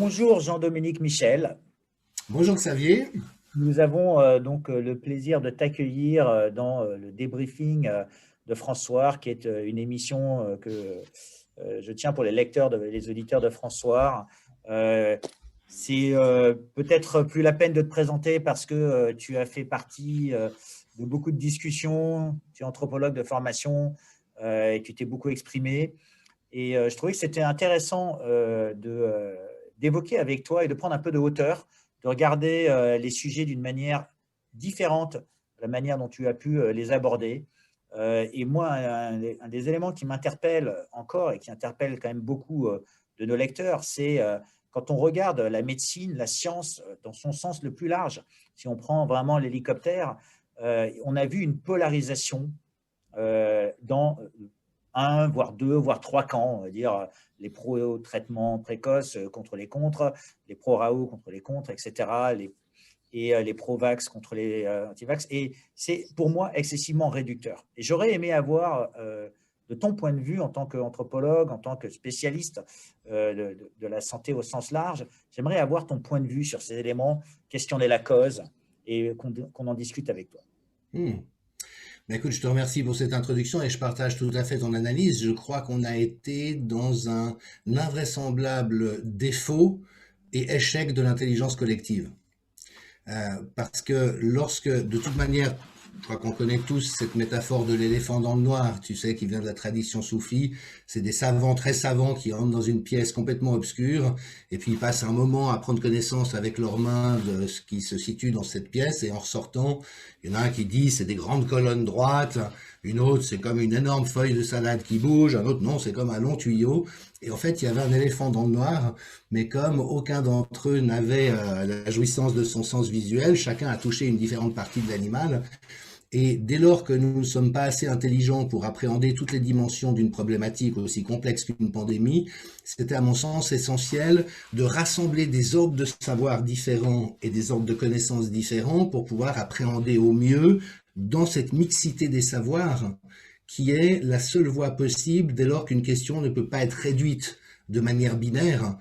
Bonjour Jean-Dominique Michel. Bonjour Xavier. Nous avons le plaisir de t'accueillir dans le débriefing de François, qui est une émission que je tiens pour les lecteurs, les auditeurs de François. C'est peut-être plus la peine de te présenter parce que tu as fait partie de beaucoup de discussions, tu es anthropologue de formation et tu t'es beaucoup exprimé. Et je trouvais que c'était intéressant d'évoquer avec toi et de prendre un peu de hauteur, de regarder les sujets d'une manière différente, la manière dont tu as pu les aborder. Et moi, un des éléments qui m'interpelle encore et qui interpelle quand même beaucoup de nos lecteurs, c'est quand on regarde la médecine, la science dans son sens le plus large. Si on prend vraiment l'hélicoptère, on a vu une polarisation dans un, voire deux, voire trois camps, on va dire les pro-traitements précoces contre les contre, les pro-RAO contre les contre, etc., les pro-vax contre les anti-vax. Et c'est pour moi excessivement réducteur. Et j'aurais aimé avoir, de ton point de vue en tant qu'anthropologue, en tant que spécialiste de la santé au sens large, j'aimerais avoir ton point de vue sur ces éléments, questionner la cause et qu'on en discute avec toi. Hmm. Écoute, je te remercie pour cette introduction et je partage tout à fait ton analyse. Je crois qu'on a été dans un invraisemblable défaut et échec de l'intelligence collective. Parce que lorsque, de toute manière, je crois qu'on connaît tous cette métaphore de l'éléphant dans le noir, tu sais, qui vient de la tradition soufie. C'est des savants très savants qui rentrent dans une pièce complètement obscure et puis ils passent un moment à prendre connaissance avec leurs mains de ce qui se situe dans cette pièce et en ressortant, il y en a un qui dit c'est des grandes colonnes droites, une autre c'est comme une énorme feuille de salade qui bouge, un autre non, c'est comme un long tuyau. Et en fait, il y avait un éléphant dans le noir, mais comme aucun d'entre eux n'avait la jouissance de son sens visuel, chacun a touché une différente partie de l'animal. Et dès lors que nous ne sommes pas assez intelligents pour appréhender toutes les dimensions d'une problématique aussi complexe qu'une pandémie, c'était à mon sens essentiel de rassembler des ordres de savoir différents et des ordres de connaissances différents pour pouvoir appréhender au mieux dans cette mixité des savoirs qui est la seule voie possible dès lors qu'une question ne peut pas être réduite de manière binaire,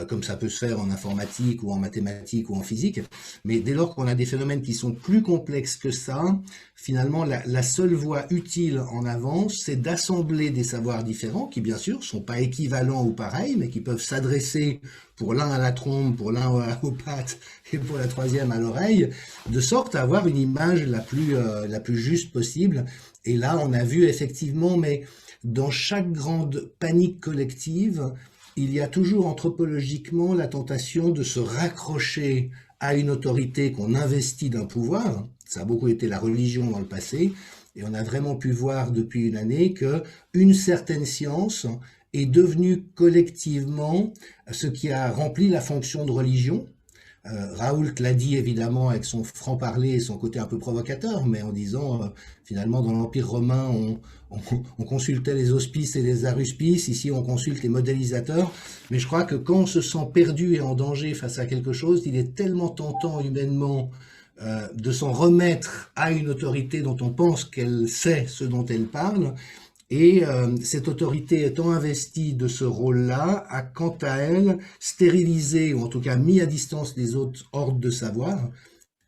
comme ça peut se faire en informatique ou en mathématiques ou en physique, mais dès lors qu'on a des phénomènes qui sont plus complexes que ça, finalement la seule voie utile en avance, c'est d'assembler des savoirs différents qui bien sûr sont pas équivalents ou pareils, mais qui peuvent s'adresser pour l'un à la trompe, pour l'un aux pattes et pour la troisième à l'oreille, de sorte à avoir une image la plus juste possible. Et là, on a vu effectivement, mais dans chaque grande panique collective, il y a toujours anthropologiquement la tentation de se raccrocher à une autorité qu'on investit d'un pouvoir. Ça a beaucoup été la religion dans le passé, et on a vraiment pu voir depuis une année que une certaine science est devenue collectivement ce qui a rempli la fonction de religion. Raoult l'a dit évidemment avec son franc-parler et son côté un peu provocateur, mais en disant finalement dans l'Empire romain on consultait les hospices et les aruspices, ici on consulte les modélisateurs, mais je crois que quand on se sent perdu et en danger face à quelque chose, il est tellement tentant humainement de s'en remettre à une autorité dont on pense qu'elle sait ce dont elle parle. Et cette autorité étant investie de ce rôle-là, a quant à elle stérilisé, ou en tout cas mis à distance les autres ordres de savoir.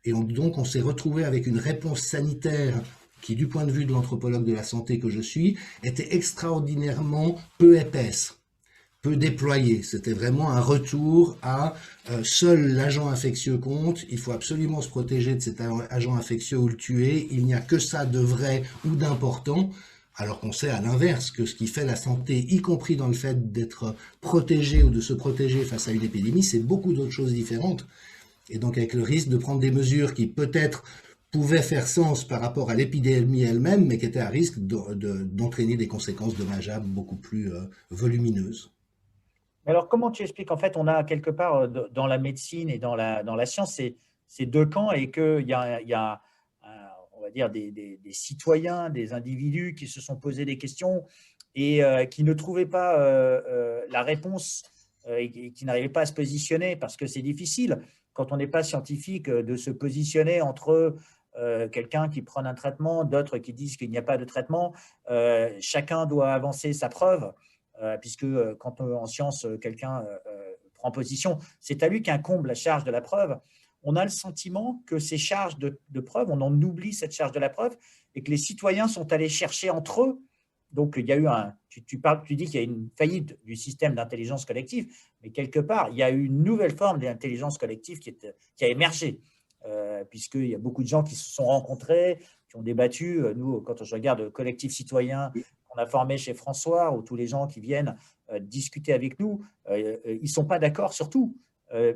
Et donc on s'est retrouvé avec une réponse sanitaire qui, du point de vue de l'anthropologue de la santé que je suis, était extraordinairement peu épaisse, peu déployée. C'était vraiment un retour à seul l'agent infectieux compte, il faut absolument se protéger de cet agent infectieux ou le tuer, il n'y a que ça de vrai ou d'important. Alors qu'on sait à l'inverse que ce qui fait la santé, y compris dans le fait d'être protégé ou de se protéger face à une épidémie, c'est beaucoup d'autres choses différentes. Et donc avec le risque de prendre des mesures qui peut-être pouvaient faire sens par rapport à l'épidémie elle-même, mais qui étaient à risque d'entraîner des conséquences dommageables beaucoup plus volumineuses. Alors, comment tu expliques? En fait, on a quelque part dans la médecine et dans la science ces deux camps et qu'il y a on va dire, des citoyens, des individus qui se sont posés des questions et qui ne trouvaient pas la réponse et qui n'arrivaient pas à se positionner parce que c'est difficile, quand on n'est pas scientifique, de se positionner entre quelqu'un qui prend un traitement, d'autres qui disent qu'il n'y a pas de traitement. Chacun doit avancer sa preuve puisque quand en science, quelqu'un prend position. C'est à lui qu'incombe la charge de la preuve. On a le sentiment que ces charges de preuve, on en oublie cette charge de la preuve et que les citoyens sont allés chercher entre eux. Donc, il y a eu tu dis qu'il y a une faillite du système d'intelligence collective, mais quelque part, il y a eu une nouvelle forme d'intelligence collective qui a émergé, puisqu'il y a beaucoup de gens qui se sont rencontrés, qui ont débattu. Nous, quand je regarde le collectif citoyen qu'on a formé chez François, ou tous les gens qui viennent discuter avec nous, ils ne sont pas d'accord sur tout.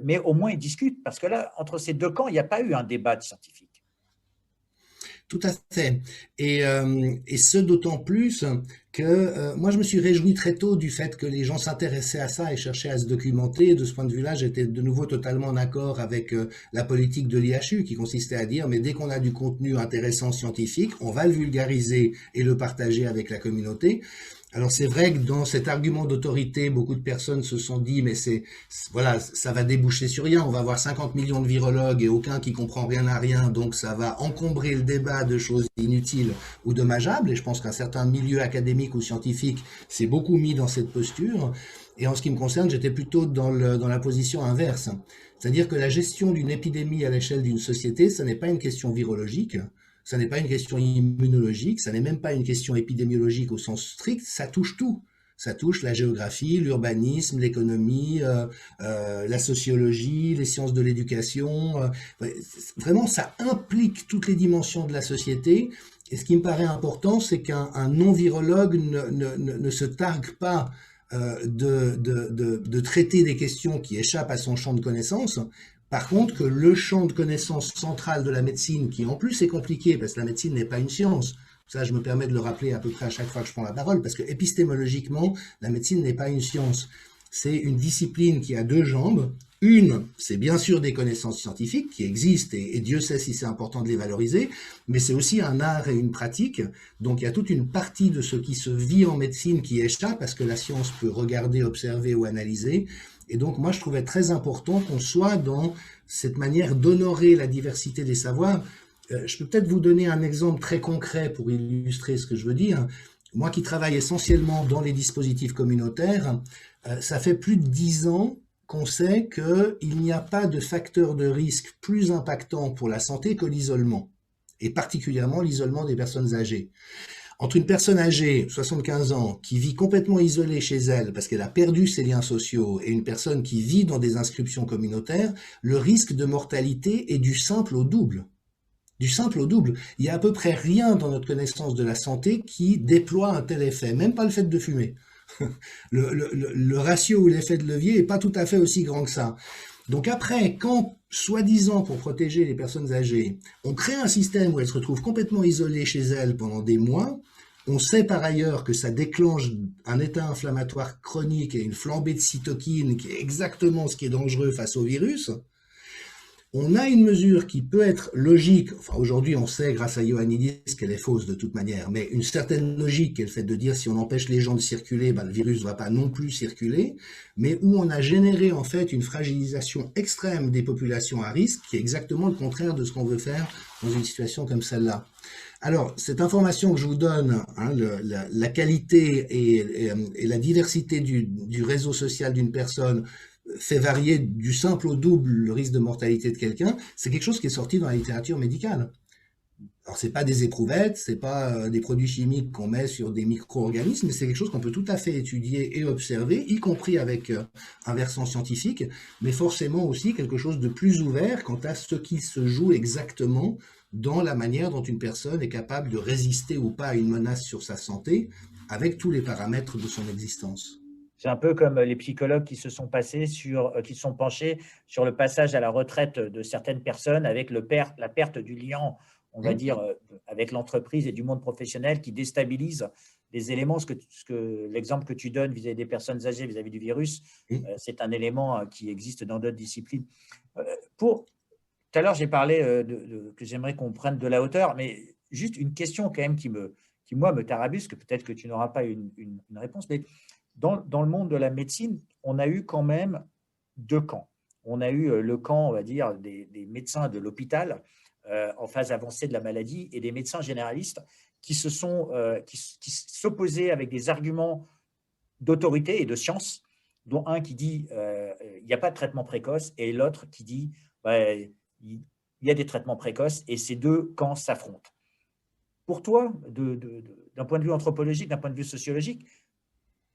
Mais au moins ils discutent, parce que là, entre ces deux camps, il n'y a pas eu un débat scientifique. Tout à fait. Et ce d'autant plus que moi, je me suis réjoui très tôt du fait que les gens s'intéressaient à ça et cherchaient à se documenter. Et de ce point de vue-là, j'étais de nouveau totalement en accord avec la politique de l'IHU qui consistait à dire, mais dès qu'on a du contenu intéressant scientifique, on va le vulgariser et le partager avec la communauté. Alors c'est vrai que dans cet argument d'autorité, beaucoup de personnes se sont dit, mais voilà, ça va déboucher sur rien. On va avoir 50 millions de virologues et aucun qui comprend rien à rien, donc ça va encombrer le débat de choses inutiles ou dommageables. Et je pense qu'un certain milieu académique ou scientifique s'est beaucoup mis dans cette posture. Et en ce qui me concerne, j'étais plutôt dans la position inverse. C'est-à-dire que la gestion d'une épidémie à l'échelle d'une société, ce n'est pas une question virologique. Ça n'est pas une question immunologique, ça n'est même pas une question épidémiologique au sens strict, ça touche tout. Ça touche la géographie, l'urbanisme, l'économie, la sociologie, les sciences de l'éducation. Vraiment, ça implique toutes les dimensions de la société. Et ce qui me paraît important, c'est qu'un non-virologue ne se targue pas de traiter des questions qui échappent à son champ de connaissances. Par contre, que le champ de connaissance central de la médecine, qui en plus est compliqué, parce que la médecine n'est pas une science, ça je me permets de le rappeler à peu près à chaque fois que je prends la parole, parce que épistémologiquement, la médecine n'est pas une science. C'est une discipline qui a deux jambes. Une, c'est bien sûr des connaissances scientifiques qui existent, et Dieu sait si c'est important de les valoriser, mais c'est aussi un art et une pratique. Donc il y a toute une partie de ce qui se vit en médecine qui échappe, parce que la science peut regarder, observer ou analyser. Et donc, moi, je trouvais très important qu'on soit dans cette manière d'honorer la diversité des savoirs. Je peux peut-être vous donner un exemple très concret pour illustrer ce que je veux dire. Moi qui travaille essentiellement dans les dispositifs communautaires, ça fait plus de 10 ans qu'on sait qu'il n'y a pas de facteur de risque plus impactant pour la santé que l'isolement, et particulièrement l'isolement des personnes âgées. Entre une personne âgée, 75 ans, qui vit complètement isolée chez elle parce qu'elle a perdu ses liens sociaux, et une personne qui vit dans des inscriptions communautaires, le risque de mortalité est du simple au double. Du simple au double. Il y a à peu près rien dans notre connaissance de la santé qui déploie un tel effet, même pas le fait de fumer. Le ratio ou l'effet de levier n'est pas tout à fait aussi grand que ça. Donc après, quand, soi-disant pour protéger les personnes âgées, on crée un système où elles se retrouvent complètement isolées chez elles pendant des mois, on sait par ailleurs que ça déclenche un état inflammatoire chronique et une flambée de cytokines, qui est exactement ce qui est dangereux face au virus. On a une mesure qui peut être logique, enfin aujourd'hui on sait grâce à Ioannidis qu'elle est fausse de toute manière, mais une certaine logique qui est le fait de dire si on empêche les gens de circuler, le virus ne va pas non plus circuler, mais où on a généré en fait une fragilisation extrême des populations à risque, qui est exactement le contraire de ce qu'on veut faire dans une situation comme celle-là. Alors, cette information que je vous donne, la qualité et la diversité du réseau social d'une personne, fait varier du simple au double le risque de mortalité de quelqu'un, c'est quelque chose qui est sorti dans la littérature médicale. Alors, c'est pas des éprouvettes, c'est pas des produits chimiques qu'on met sur des micro-organismes, mais c'est quelque chose qu'on peut tout à fait étudier et observer, y compris avec un versant scientifique, mais forcément aussi quelque chose de plus ouvert quant à ce qui se joue exactement dans la manière dont une personne est capable de résister ou pas à une menace sur sa santé, avec tous les paramètres de son existence. C'est un peu comme les psychologues qui se sont penchés sur le passage à la retraite de certaines personnes avec la perte du lien, on va dire, avec l'entreprise et du monde professionnel, qui déstabilise les éléments. L'exemple que tu donnes vis-à-vis des personnes âgées, vis-à-vis du virus, c'est un élément qui existe dans d'autres disciplines. Tout à l'heure, j'ai parlé que j'aimerais qu'on prenne de la hauteur, mais juste une question quand même qui moi, me tarabusque, peut-être que tu n'auras pas une réponse, mais dans le monde de la médecine, on a eu quand même deux camps. On a eu le camp, on va dire, des médecins de l'hôpital en phase avancée de la maladie, et des médecins généralistes qui s'opposaient avec des arguments d'autorité et de science dont un qui dit il n'y a pas de traitement précoce et l'autre qui dit bah, il y a des traitements précoces et ces deux camps s'affrontent. Pour toi, d'un point de vue anthropologique, d'un point de vue sociologique,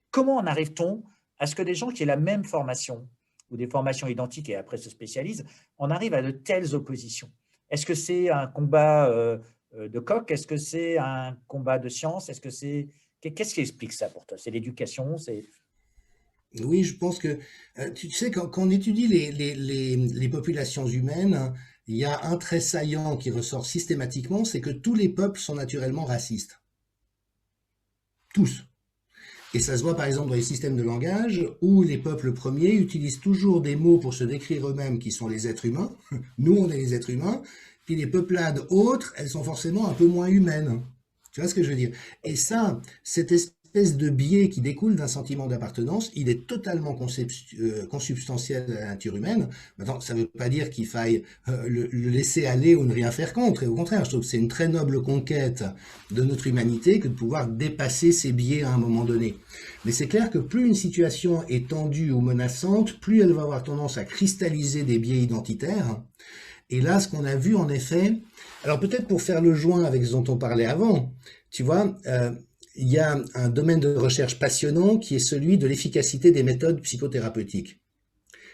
comment en arrive-t-on à ce que des gens qui aient la même formation ou des formations identiques et après se spécialisent, en arrivent à de telles oppositions? Est-ce que c'est un combat de coq? Est-ce que c'est un combat de science? Qu'est-ce qui explique ça pour toi? C'est l'éducation? Oui, je pense que, tu sais, quand on étudie les populations humaines, il y a un trait saillant qui ressort systématiquement, c'est que tous les peuples sont naturellement racistes. Tous. Et ça se voit par exemple dans les systèmes de langage où les peuples premiers utilisent toujours des mots pour se décrire eux-mêmes qui sont les êtres humains. Nous, on est les êtres humains. Puis les peuplades autres, elles sont forcément un peu moins humaines. Tu vois ce que je veux dire? Et ça, cette espèce de biais qui découle d'un sentiment d'appartenance, il est totalement consubstantiel à la nature humaine. Maintenant, ça ne veut pas dire qu'il faille le laisser aller ou ne rien faire contre. Et au contraire, je trouve que c'est une très noble conquête de notre humanité que de pouvoir dépasser ces biais à un moment donné. Mais c'est clair que plus une situation est tendue ou menaçante, plus elle va avoir tendance à cristalliser des biais identitaires. Et là, ce qu'on a vu en effet, alors peut-être pour faire le joint avec ce dont on parlait avant, tu vois, il y a un domaine de recherche passionnant qui est celui de l'efficacité des méthodes psychothérapeutiques.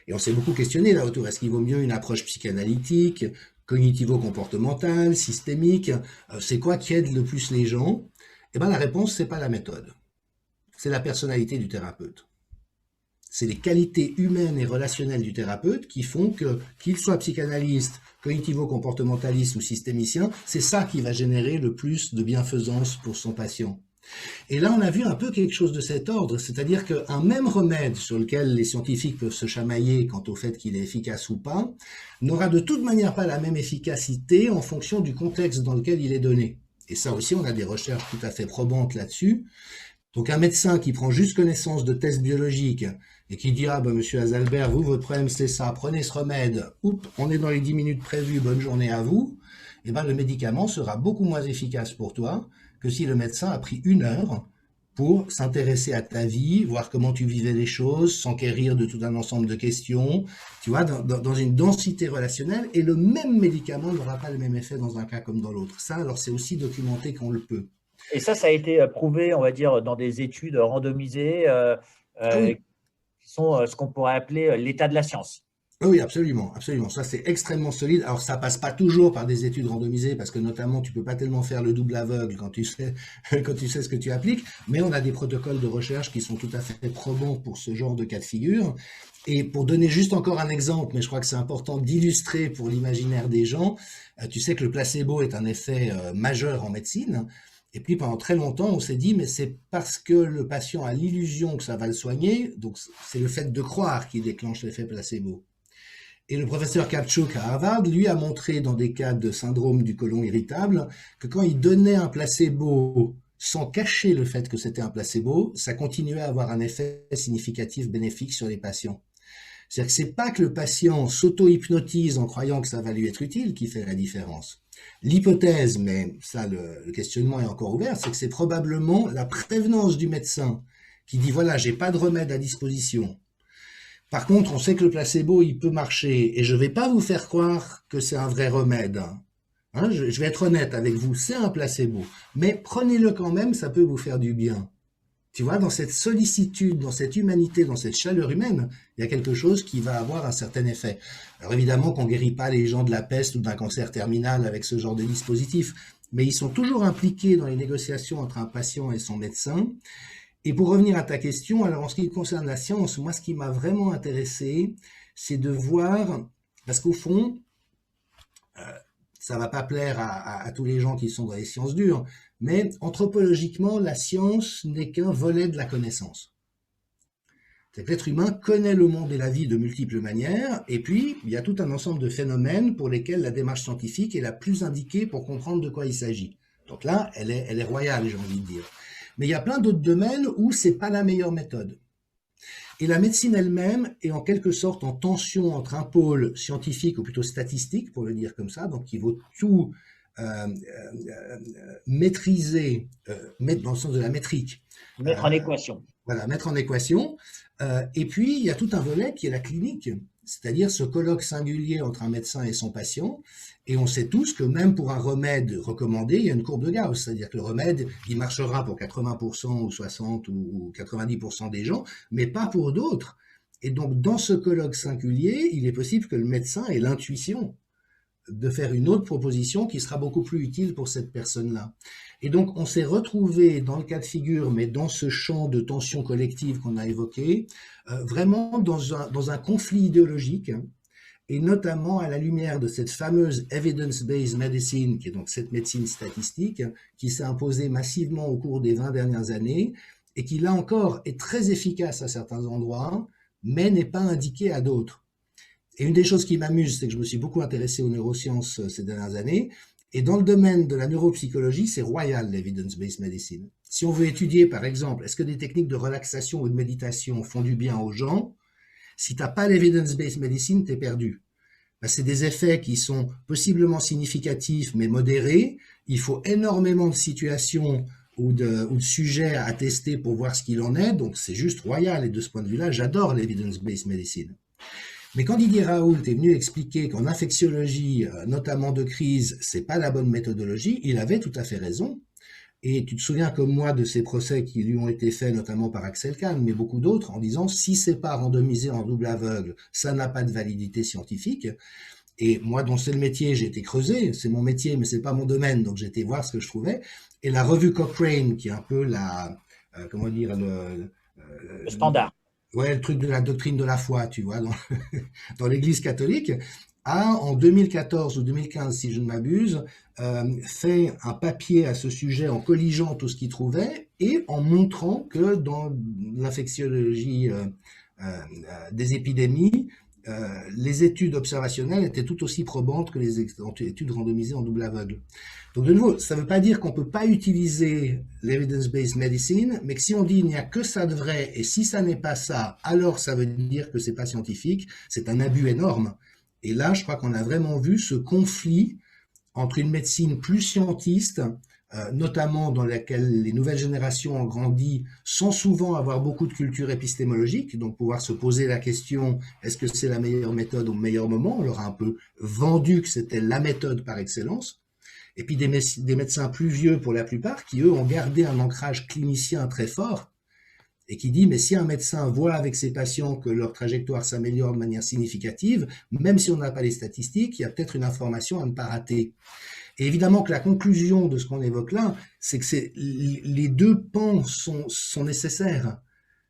Et on s'est beaucoup questionné là autour, est-ce qu'il vaut mieux une approche psychanalytique, cognitivo-comportementale, systémique, c'est quoi qui aide le plus les gens? Eh bien la réponse, c'est pas la méthode, c'est la personnalité du thérapeute. C'est les qualités humaines et relationnelles du thérapeute qui font que, qu'il soit psychanalyste, cognitivo-comportementaliste ou systémicien, c'est ça qui va générer le plus de bienfaisance pour son patient. Et là, on a vu un peu quelque chose de cet ordre, c'est-à-dire qu'un même remède sur lequel les scientifiques peuvent se chamailler quant au fait qu'il est efficace ou pas, n'aura de toute manière pas la même efficacité en fonction du contexte dans lequel il est donné. Et ça aussi, on a des recherches tout à fait probantes là-dessus. Donc un médecin qui prend juste connaissance de tests biologiques et qui dit « Ah ben monsieur Azalbert, vous, votre problème c'est ça, prenez ce remède, oups, on est dans les 10 minutes prévues, bonne journée à vous », et ben le médicament sera beaucoup moins efficace pour toi que si le médecin a pris 1 heure pour s'intéresser à ta vie, voir comment tu vivais les choses, s'enquérir de tout un ensemble de questions, tu vois, dans une densité relationnelle, et le même médicament n'aura pas le même effet dans un cas comme dans l'autre. Ça, alors c'est aussi documenté qu'on le peut. Et ça a été prouvé, on va dire, dans des études randomisées Ah oui, qui sont ce qu'on pourrait appeler l'état de la science. oui, absolument, absolument. Ça, c'est extrêmement solide. Alors, ça passe pas toujours par des études randomisées parce que notamment, tu peux pas tellement faire le double aveugle quand tu sais, quand tu sais ce que tu appliques. Mais on a des protocoles de recherche qui sont tout à fait probants pour ce genre de cas de figure. Et pour donner juste encore un exemple, mais je crois que c'est important d'illustrer pour l'imaginaire des gens, tu sais que le placebo est un effet majeur en médecine. Et puis pendant très longtemps, on s'est dit, mais c'est parce que le patient a l'illusion que ça va le soigner, donc c'est le fait de croire qui déclenche l'effet placebo. Et le professeur Kaptchuk à Harvard, lui, a montré dans des cas de syndrome du côlon irritable que quand il donnait un placebo sans cacher le fait que c'était un placebo, ça continuait à avoir un effet significatif bénéfique sur les patients. C'est-à-dire que c'est pas que le patient s'auto-hypnotise en croyant que ça va lui être utile qui fait la différence. L'hypothèse, mais ça le questionnement est encore ouvert, c'est que c'est probablement la prévenance du médecin qui dit voilà, j'ai pas de remède à disposition. Par contre, on sait que le placebo, il peut marcher, et je ne vais pas vous faire croire que c'est un vrai remède. Hein, je vais être honnête avec vous, c'est un placebo, mais prenez-le quand même, ça peut vous faire du bien. Tu vois, dans cette sollicitude, dans cette humanité, dans cette chaleur humaine, il y a quelque chose qui va avoir un certain effet. Alors évidemment qu'on ne guérit pas les gens de la peste ou d'un cancer terminal avec ce genre de dispositif, mais ils sont toujours impliqués dans les négociations entre un patient et son médecin. Et pour revenir à ta question, alors en ce qui concerne la science, moi ce qui m'a vraiment intéressé, c'est de voir, parce qu'au fond, ça va pas plaire à tous les gens qui sont dans les sciences dures, mais anthropologiquement, la science n'est qu'un volet de la connaissance. C'est que l'être humain connaît le monde et la vie de multiples manières, et puis il y a tout un ensemble de phénomènes pour lesquels la démarche scientifique est la plus indiquée pour comprendre de quoi il s'agit. Donc là, elle est royale, j'ai envie de dire. Mais il y a plein d'autres domaines où c'est pas la meilleure méthode. Et la médecine elle-même est en quelque sorte en tension entre un pôle scientifique, ou plutôt statistique, pour le dire comme ça, donc qui vaut tout maîtriser, dans le sens de la métrique, Mettre en équation. voilà, mettre en équation. Et puis, il y a tout un volet qui est la clinique, c'est-à-dire ce colloque singulier entre un médecin et son patient. Et on sait tous que même pour un remède recommandé, il y a une courbe de Gauss, c'est-à-dire que le remède, il marchera pour 80% ou 60 ou 90% des gens, mais pas pour d'autres. Et donc, dans ce colloque singulier, il est possible que le médecin ait l'intuition de faire une autre proposition qui sera beaucoup plus utile pour cette personne-là. Et donc, on s'est retrouvé dans le cas de figure, mais dans ce champ de tension collective qu'on a évoqué, vraiment dans un conflit idéologique, et notamment à la lumière de cette fameuse evidence-based medicine, qui est donc cette médecine statistique, qui s'est imposée massivement au cours des 20 dernières années, et qui, là encore, est très efficace à certains endroits, mais n'est pas indiquée à d'autres. Et une des choses qui m'amuse, c'est que je me suis beaucoup intéressé aux neurosciences ces dernières années. Et dans le domaine de la neuropsychologie, c'est royal, l'evidence-based medicine. Si on veut étudier, par exemple, est-ce que des techniques de relaxation ou de méditation font du bien aux gens, si tu n'as pas l'evidence-based medicine, tu es perdu. Ben, c'est des effets qui sont possiblement significatifs, mais modérés. Il faut énormément de situations ou de sujets à tester pour voir ce qu'il en est. Donc, c'est juste royal. Et de ce point de vue-là, j'adore l'evidence-based medicine. Mais quand Didier Raoult est venu expliquer qu'en infectiologie, notamment de crise, c'est pas la bonne méthodologie, il avait tout à fait raison. Et tu te souviens comme moi de ces procès qui lui ont été faits, notamment par Axel Kahn, mais beaucoup d'autres, en disant si c'est pas randomisé en double aveugle, ça n'a pas de validité scientifique. Et moi, dont c'est le métier, j'ai été creusé, c'est mon métier, mais c'est pas mon domaine, donc j'ai été voir ce que je trouvais. Et la revue Cochrane, qui est un peu la, comment dire, Le standard. ouais, le truc de la doctrine de la foi, tu vois, dans l'Église catholique, a en 2014 ou 2015, si je ne m'abuse, fait un papier à ce sujet en colligeant tout ce qu'il trouvait et en montrant que dans l'infectiologie des épidémies, les études observationnelles étaient tout aussi probantes que les études randomisées en double aveugle. Donc de nouveau, ça ne veut pas dire qu'on ne peut pas utiliser l'evidence-based medicine, mais que si on dit il n'y a que ça de vrai, et si ça n'est pas ça, alors ça veut dire que ce n'est pas scientifique, c'est un abus énorme. Et là, je crois qu'on a vraiment vu ce conflit entre une médecine plus scientiste, notamment dans laquelle les nouvelles générations ont grandi sans souvent avoir beaucoup de culture épistémologique, donc pouvoir se poser la question, est-ce que c'est la meilleure méthode au meilleur moment? On leur a un peu vendu que c'était la méthode par excellence. Et puis des médecins plus vieux pour la plupart, qui eux ont gardé un ancrage clinicien très fort, et qui dit, mais si un médecin voit avec ses patients que leur trajectoire s'améliore de manière significative, même si on n'a pas les statistiques, il y a peut-être une information à ne pas rater. Et évidemment que la conclusion de ce qu'on évoque là, c'est que les deux pans sont nécessaires.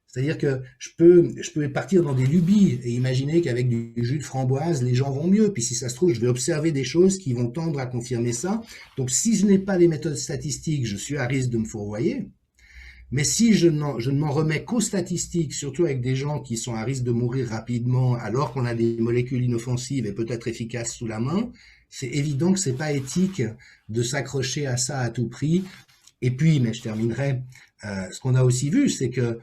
C'est-à-dire que je peux partir dans des lubies et imaginer qu'avec du jus de framboise, les gens vont mieux. Puis si ça se trouve, je vais observer des choses qui vont tendre à confirmer ça. Donc si je n'ai pas les méthodes statistiques, je suis à risque de me fourvoyer. Mais si je ne m'en remets qu'aux statistiques, surtout avec des gens qui sont à risque de mourir rapidement alors qu'on a des molécules inoffensives et peut-être efficaces sous la main, c'est évident que c'est pas éthique de s'accrocher à ça à tout prix. Et puis, mais je terminerai, ce qu'on a aussi vu, c'est que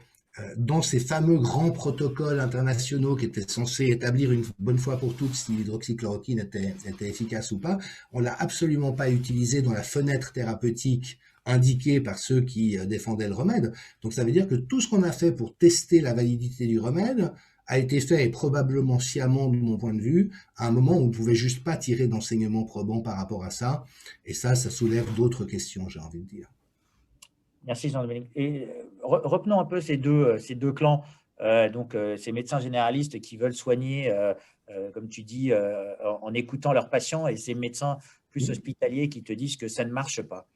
dans ces fameux grands protocoles internationaux qui étaient censés établir une bonne fois pour toutes si l'hydroxychloroquine était efficace ou pas, on l'a absolument pas utilisé dans la fenêtre thérapeutique indiquée par ceux qui défendaient le remède. Donc ça veut dire que tout ce qu'on a fait pour tester la validité du remède a été fait, et probablement sciemment de mon point de vue, à un moment où on ne pouvait juste pas tirer d'enseignements probants par rapport à ça. Et ça soulève d'autres questions, j'ai envie de dire. Merci Jean-Dominique. Et reprenons un peu ces deux clans, donc ces médecins généralistes qui veulent soigner, comme tu dis, en écoutant leurs patients, et ces médecins plus hospitaliers qui te disent que ça ne marche pas.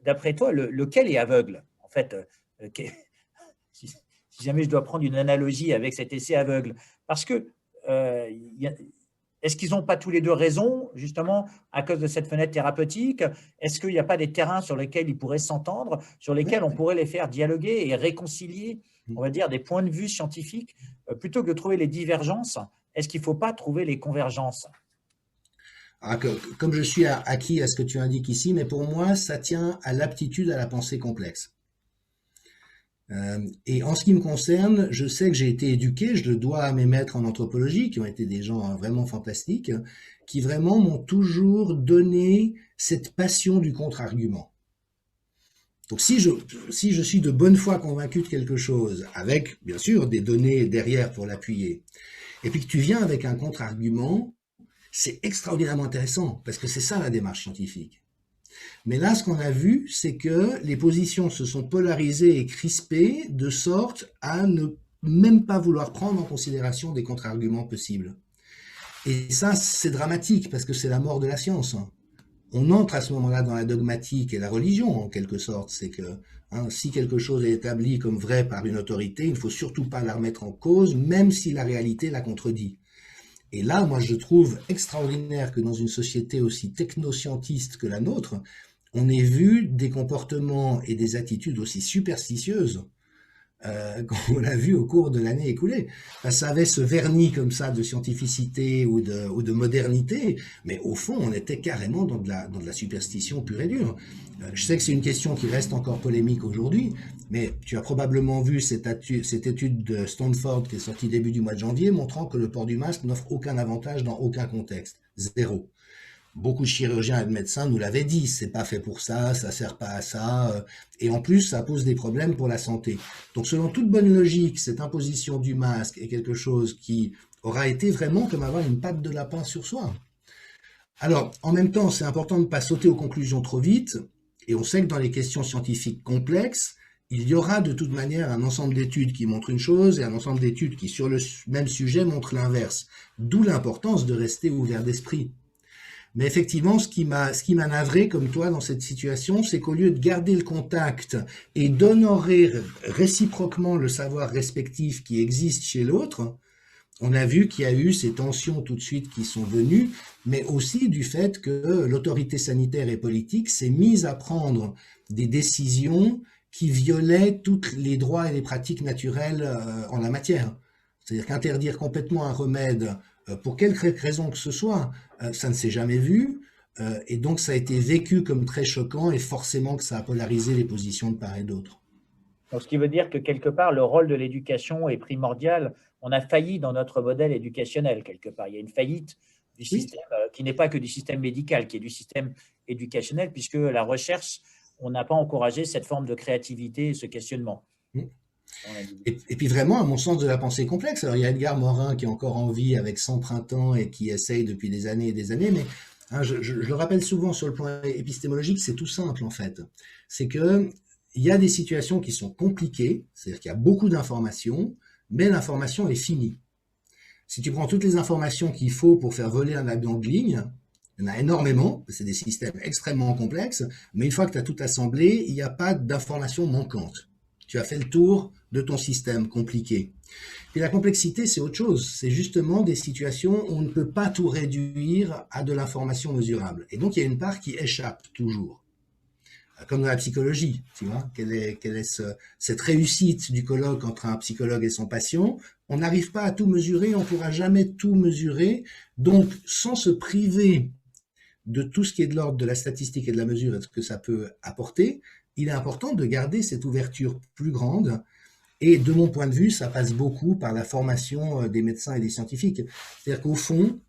D'après toi, lequel est aveugle? En fait, si jamais je dois prendre une analogie avec cet essai aveugle, parce que est-ce qu'ils n'ont pas tous les deux raison, justement, à cause de cette fenêtre thérapeutique? Est-ce qu'il n'y a pas des terrains sur lesquels ils pourraient s'entendre, sur lesquels on pourrait les faire dialoguer et réconcilier, on va dire, des points de vue scientifiques, plutôt que de trouver les divergences? Est-ce qu'il ne faut pas trouver les convergences? Comme je suis acquis à ce que tu indiques ici, mais pour moi, ça tient à l'aptitude à la pensée complexe. Et en ce qui me concerne, je sais que j'ai été éduqué, je le dois à mes maîtres en anthropologie, qui ont été des gens vraiment fantastiques, qui vraiment m'ont toujours donné cette passion du contre-argument. Donc si je suis de bonne foi convaincu de quelque chose, avec bien sûr des données derrière pour l'appuyer, et puis que tu viens avec un contre-argument, c'est extraordinairement intéressant, parce que c'est ça la démarche scientifique. Mais là, ce qu'on a vu, c'est que les positions se sont polarisées et crispées de sorte à ne même pas vouloir prendre en considération des contre-arguments possibles. Et ça, c'est dramatique, parce que c'est la mort de la science. On entre à ce moment-là dans la dogmatique et la religion, en quelque sorte. C'est que si quelque chose est établi comme vrai par une autorité, il ne faut surtout pas la remettre en cause, même si la réalité la contredit. Et là, moi, je trouve extraordinaire que dans une société aussi technoscientiste que la nôtre, on ait vu des comportements et des attitudes aussi superstitieuses qu'on l'a vu au cours de l'année écoulée. Ça avait ce vernis comme ça de scientificité ou de modernité, mais au fond, on était carrément dans de la superstition pure et dure. Je sais que c'est une question qui reste encore polémique aujourd'hui, mais tu as probablement vu cette étude de Stanford qui est sortie début du mois de janvier, montrant que le port du masque n'offre aucun avantage dans aucun contexte. Zéro. Beaucoup de chirurgiens et de médecins nous l'avaient dit, c'est pas fait pour ça, ça sert pas à ça, et en plus ça pose des problèmes pour la santé. Donc selon toute bonne logique, cette imposition du masque est quelque chose qui aura été vraiment comme avoir une patte de lapin sur soi. Alors en même temps, c'est important de ne pas sauter aux conclusions trop vite, et on sait que dans les questions scientifiques complexes, il y aura de toute manière un ensemble d'études qui montrent une chose et un ensemble d'études qui sur le même sujet montrent l'inverse. D'où l'importance de rester ouvert d'esprit. Mais effectivement, ce qui m'a navré, comme toi, dans cette situation, c'est qu'au lieu de garder le contact et d'honorer réciproquement le savoir respectif qui existe chez l'autre, on a vu qu'il y a eu ces tensions tout de suite qui sont venues, mais aussi du fait que l'autorité sanitaire et politique s'est mise à prendre des décisions qui violaient tous les droits et les pratiques naturelles en la matière. C'est-à-dire qu'interdire complètement un remède, pour quelque raison que ce soit, ça ne s'est jamais vu, et donc ça a été vécu comme très choquant, et forcément que ça a polarisé les positions de part et d'autre. Donc, ce qui veut dire que quelque part, le rôle de l'éducation est primordial. On a failli dans notre modèle éducationnel, quelque part. Il y a une faillite du Oui. système qui n'est pas que du système médical, qui est du système éducationnel, puisque la recherche, on n'a pas encouragé cette forme de créativité et ce questionnement. Et puis vraiment, à mon sens, de la pensée complexe. Alors, il y a Edgar Morin qui est encore en vie avec 100 printemps et qui essaye depuis des années et des années, mais je le rappelle souvent sur le plan épistémologique, c'est tout simple en fait. C'est que il y a des situations qui sont compliquées, c'est-à-dire qu'il y a beaucoup d'informations, mais l'information est finie. Si tu prends toutes les informations qu'il faut pour faire voler un avion de ligne, il y en a énormément, c'est des systèmes extrêmement complexes, mais une fois que tu as tout assemblé, il n'y a pas d'informations manquantes. Tu as fait le tour de ton système compliqué. Et la complexité, c'est autre chose. C'est justement des situations où on ne peut pas tout réduire à de l'information mesurable. Et donc, il y a une part qui échappe toujours. Comme dans la psychologie, tu vois, quelle est cette réussite du colloque entre un psychologue et son patient. On n'arrive pas à tout mesurer, on ne pourra jamais tout mesurer. Donc, sans se priver de tout ce qui est de l'ordre de la statistique et de la mesure et de ce que ça peut apporter, il est important de garder cette ouverture plus grande. Et de mon point de vue, ça passe beaucoup par la formation des médecins et des scientifiques. C'est-à-dire qu'au fond,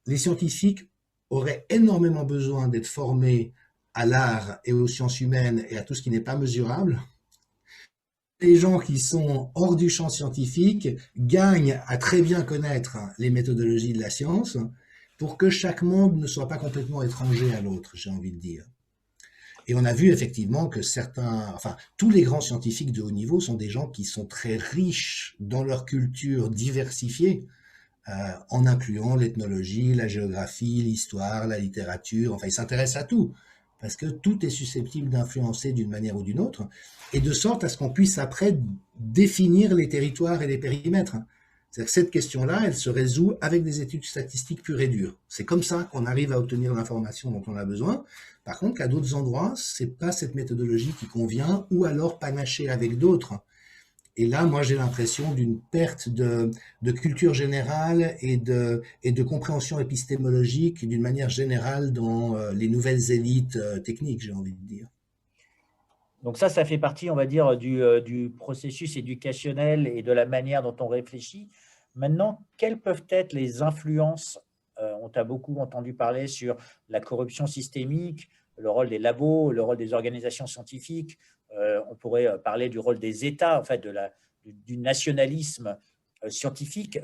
les scientifiques auraient énormément besoin d'être formés à l'art et aux sciences humaines et à tout ce qui n'est pas mesurable. Les gens qui sont hors du champ scientifique gagnent à très bien connaître les méthodologies de la science pour que chaque monde ne soit pas complètement étranger à l'autre, j'ai envie de dire. Et on a vu effectivement que tous les grands scientifiques de haut niveau sont des gens qui sont très riches dans leur culture diversifiée, en incluant l'ethnologie, la géographie, l'histoire, la littérature, enfin ils s'intéressent à tout, parce que tout est susceptible d'influencer d'une manière ou d'une autre, et de sorte à ce qu'on puisse après définir les territoires et les périmètres. C'est-à-dire que cette question-là, elle se résout avec des études statistiques pures et dures. C'est comme ça qu'on arrive à obtenir l'information dont on a besoin. Par contre, qu'à d'autres endroits, c'est pas cette méthodologie qui convient, ou alors panacher avec d'autres. Et là, moi, j'ai l'impression d'une perte de culture générale et de compréhension épistémologique d'une manière générale dans les nouvelles élites techniques, j'ai envie de dire. Donc ça fait partie, on va dire, du processus éducationnel et de la manière dont on réfléchit. Maintenant, quelles peuvent être les influences, on t'a beaucoup entendu parler sur la corruption systémique, le rôle des labos, le rôle des organisations scientifiques. On pourrait parler du rôle des États, en fait, du nationalisme scientifique.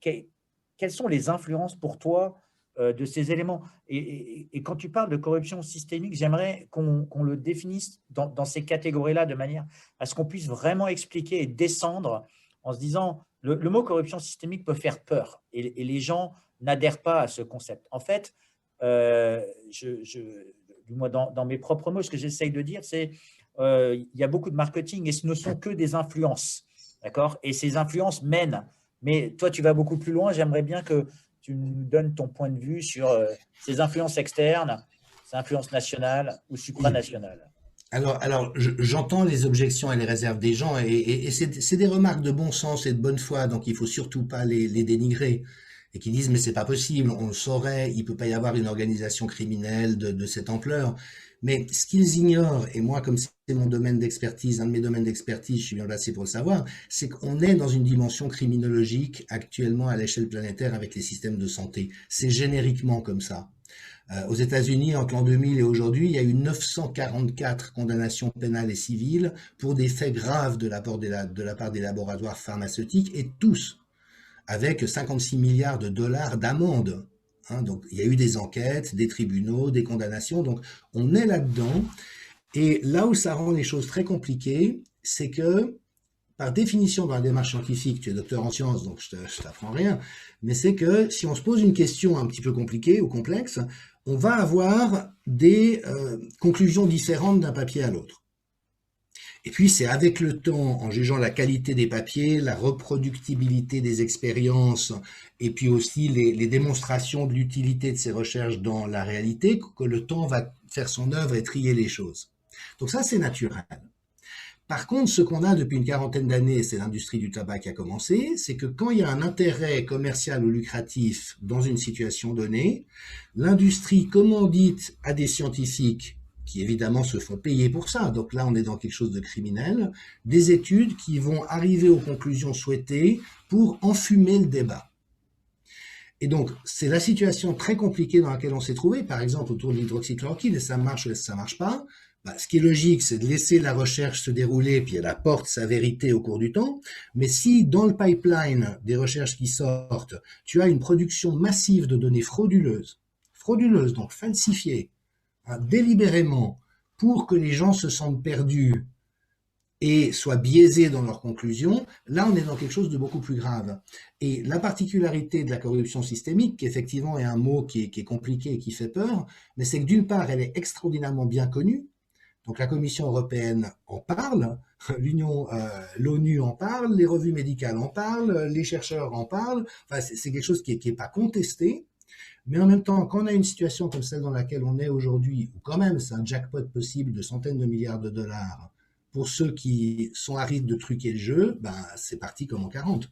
Quelles sont les influences pour toi de ces éléments? Et quand tu parles de corruption systémique, j'aimerais qu'on le définisse dans ces catégories-là de manière à ce qu'on puisse vraiment expliquer et descendre en se disant, le mot corruption systémique peut faire peur et les gens n'adhèrent pas à ce concept. En fait, du moins dans mes propres mots, ce que j'essaye de dire, c'est il y a beaucoup de marketing et ce ne sont que des influences. D'accord? Et ces influences mènent. Mais toi, tu vas beaucoup plus loin. J'aimerais bien que tu nous donnes ton point de vue sur ces influences externes, ces influences nationales ou Oui. supranationales. Alors, j'entends les objections et les réserves des gens, et c'est des remarques de bon sens et de bonne foi, donc il faut surtout pas les dénigrer. Et qui disent, mais c'est pas possible, on le saurait, il peut pas y avoir une organisation criminelle de cette ampleur. Mais ce qu'ils ignorent, et moi, comme c'est mon domaine d'expertise, un de mes domaines d'expertise, je suis bien placé pour le savoir, c'est qu'on est dans une dimension criminologique actuellement à l'échelle planétaire avec les systèmes de santé. C'est génériquement comme ça. Aux États-Unis, entre l'an 2000 et aujourd'hui, il y a eu 944 condamnations pénales et civiles pour des faits graves de la part des laboratoires pharmaceutiques, et tous avec 56 milliards de dollars d'amende. Hein, donc, il y a eu des enquêtes, des tribunaux, des condamnations. Donc, on est là-dedans. Et là où ça rend les choses très compliquées, c'est que, par définition, dans la démarche scientifique, tu es docteur en sciences, donc je t'apprends rien, mais c'est que si on se pose une question un petit peu compliquée ou complexe, on va avoir des conclusions différentes d'un papier à l'autre. Et puis c'est avec le temps, en jugeant la qualité des papiers, la reproductibilité des expériences, et puis aussi les démonstrations de l'utilité de ces recherches dans la réalité, que le temps va faire son œuvre et trier les choses. Donc ça, c'est naturel. Par contre, ce qu'on a depuis une quarantaine d'années, c'est l'industrie du tabac qui a commencé, c'est que quand il y a un intérêt commercial ou lucratif dans une situation donnée, l'industrie commandite à des scientifiques qui évidemment se font payer pour ça, donc là on est dans quelque chose de criminel, des études qui vont arriver aux conclusions souhaitées pour enfumer le débat. Et donc, c'est la situation très compliquée dans laquelle on s'est trouvé, par exemple autour de l'hydroxychloroquine, et ça marche ou ça marche pas. Ce qui est logique, c'est de laisser la recherche se dérouler, puis elle apporte sa vérité au cours du temps. Mais si, dans le pipeline des recherches qui sortent, tu as une production massive de données frauduleuses, donc falsifiées, hein, délibérément, pour que les gens se sentent perdus et soient biaisés dans leurs conclusions, là on est dans quelque chose de beaucoup plus grave. Et la particularité de la corruption systémique, qui effectivement est un mot qui est compliqué et qui fait peur, mais c'est que d'une part, elle est extraordinairement bien connue. Donc la Commission européenne en parle, l'ONU en parle, les revues médicales en parlent, les chercheurs en parlent. Enfin, c'est quelque chose qui est pas contesté. Mais en même temps, quand on a une situation comme celle dans laquelle on est aujourd'hui, où quand même c'est un jackpot possible de centaines de milliards de dollars, pour ceux qui sont arides de truquer le jeu, ben c'est parti comme en 40.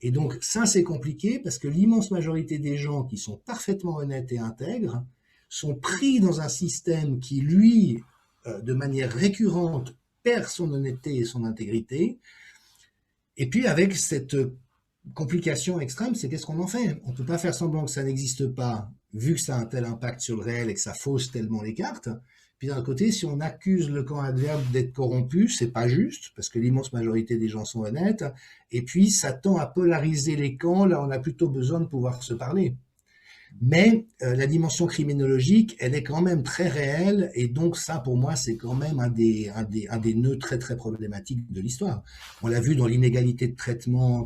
Et donc ça c'est compliqué parce que l'immense majorité des gens qui sont parfaitement honnêtes et intègres sont pris dans un système qui, lui, de manière récurrente, perd son honnêteté et son intégrité. Et puis avec cette complication extrême, c'est qu'est-ce qu'on en fait? On ne peut pas faire semblant que ça n'existe pas, vu que ça a un tel impact sur le réel et que ça fausse tellement les cartes. Puis d'un côté, si on accuse le camp adverse d'être corrompu, c'est pas juste, parce que l'immense majorité des gens sont honnêtes. Et puis ça tend à polariser les camps, là on a plutôt besoin de pouvoir se parler. Mais la dimension criminologique, elle est quand même très réelle, et donc ça, pour moi, c'est quand même un des nœuds très très problématiques de l'histoire. On l'a vu dans l'inégalité de traitement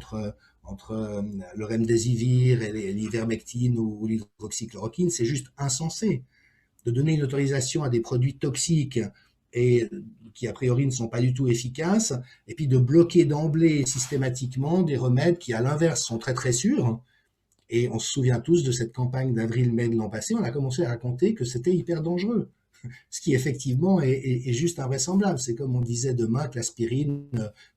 entre le remdesivir et l'ivermectine ou l'hydroxychloroquine, c'est juste insensé. De donner une autorisation à des produits toxiques et qui a priori ne sont pas du tout efficaces, et puis de bloquer d'emblée systématiquement des remèdes qui, à l'inverse, sont très très sûrs. Et on se souvient tous de cette campagne d'avril-mai de l'an passé, on a commencé à raconter que c'était hyper dangereux. Ce qui effectivement est juste invraisemblable. C'est comme on disait demain que l'aspirine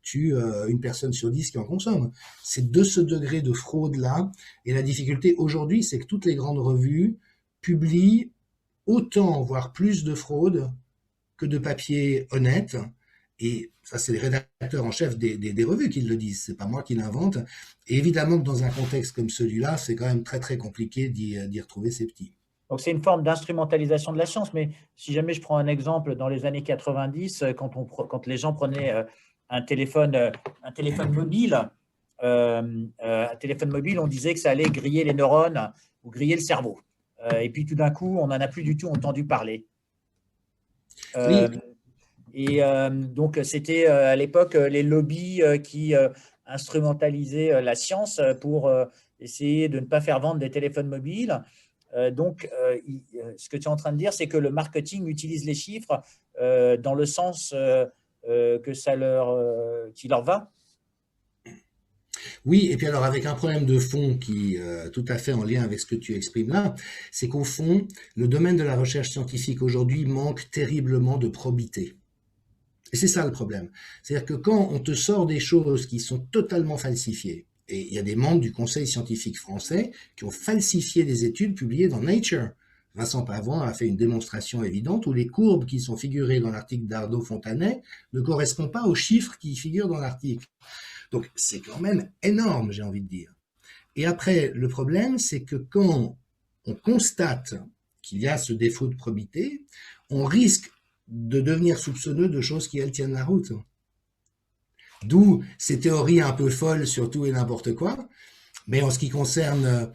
tue une personne sur 10 qui en consomme. C'est de ce degré de fraude-là. Et la difficulté aujourd'hui, c'est que toutes les grandes revues publient autant, voire plus de fraude que de papiers honnêtes. Et ça, c'est les rédacteurs en chef des revues qui le disent, c'est pas moi qui l'invente. Et évidemment que dans un contexte comme celui-là, c'est quand même très très compliqué d'y retrouver ses petits. Donc, c'est une forme d'instrumentalisation de la science. Mais si jamais je prends un exemple, dans les années 90, quand les gens prenaient un téléphone mobile, on disait que ça allait griller les neurones ou griller le cerveau. Et puis tout d'un coup, on n'en a plus du tout entendu parler. Oui, Donc, c'était à l'époque les lobbies qui instrumentalisaient la science pour essayer de ne pas faire vendre des téléphones mobiles. Ce que tu es en train de dire, c'est que le marketing utilise les chiffres dans le sens qui leur va. oui, et puis alors avec un problème de fond qui est tout à fait en lien avec ce que tu exprimes là, c'est qu'au fond, le domaine de la recherche scientifique aujourd'hui manque terriblement de probité. Et c'est ça le problème. C'est-à-dire que quand on te sort des choses qui sont totalement falsifiées, et il y a des membres du Conseil scientifique français qui ont falsifié des études publiées dans Nature. Vincent Pavon a fait une démonstration évidente où les courbes qui sont figurées dans l'article d'Arnaud-Fontanet ne correspondent pas aux chiffres qui figurent dans l'article. Donc c'est quand même énorme, j'ai envie de dire. Et après, le problème, c'est que quand on constate qu'il y a ce défaut de probité, on risque de devenir soupçonneux de choses qui, elles, tiennent la route. D'où ces théories un peu folles sur tout et n'importe quoi. Mais en ce qui concerne,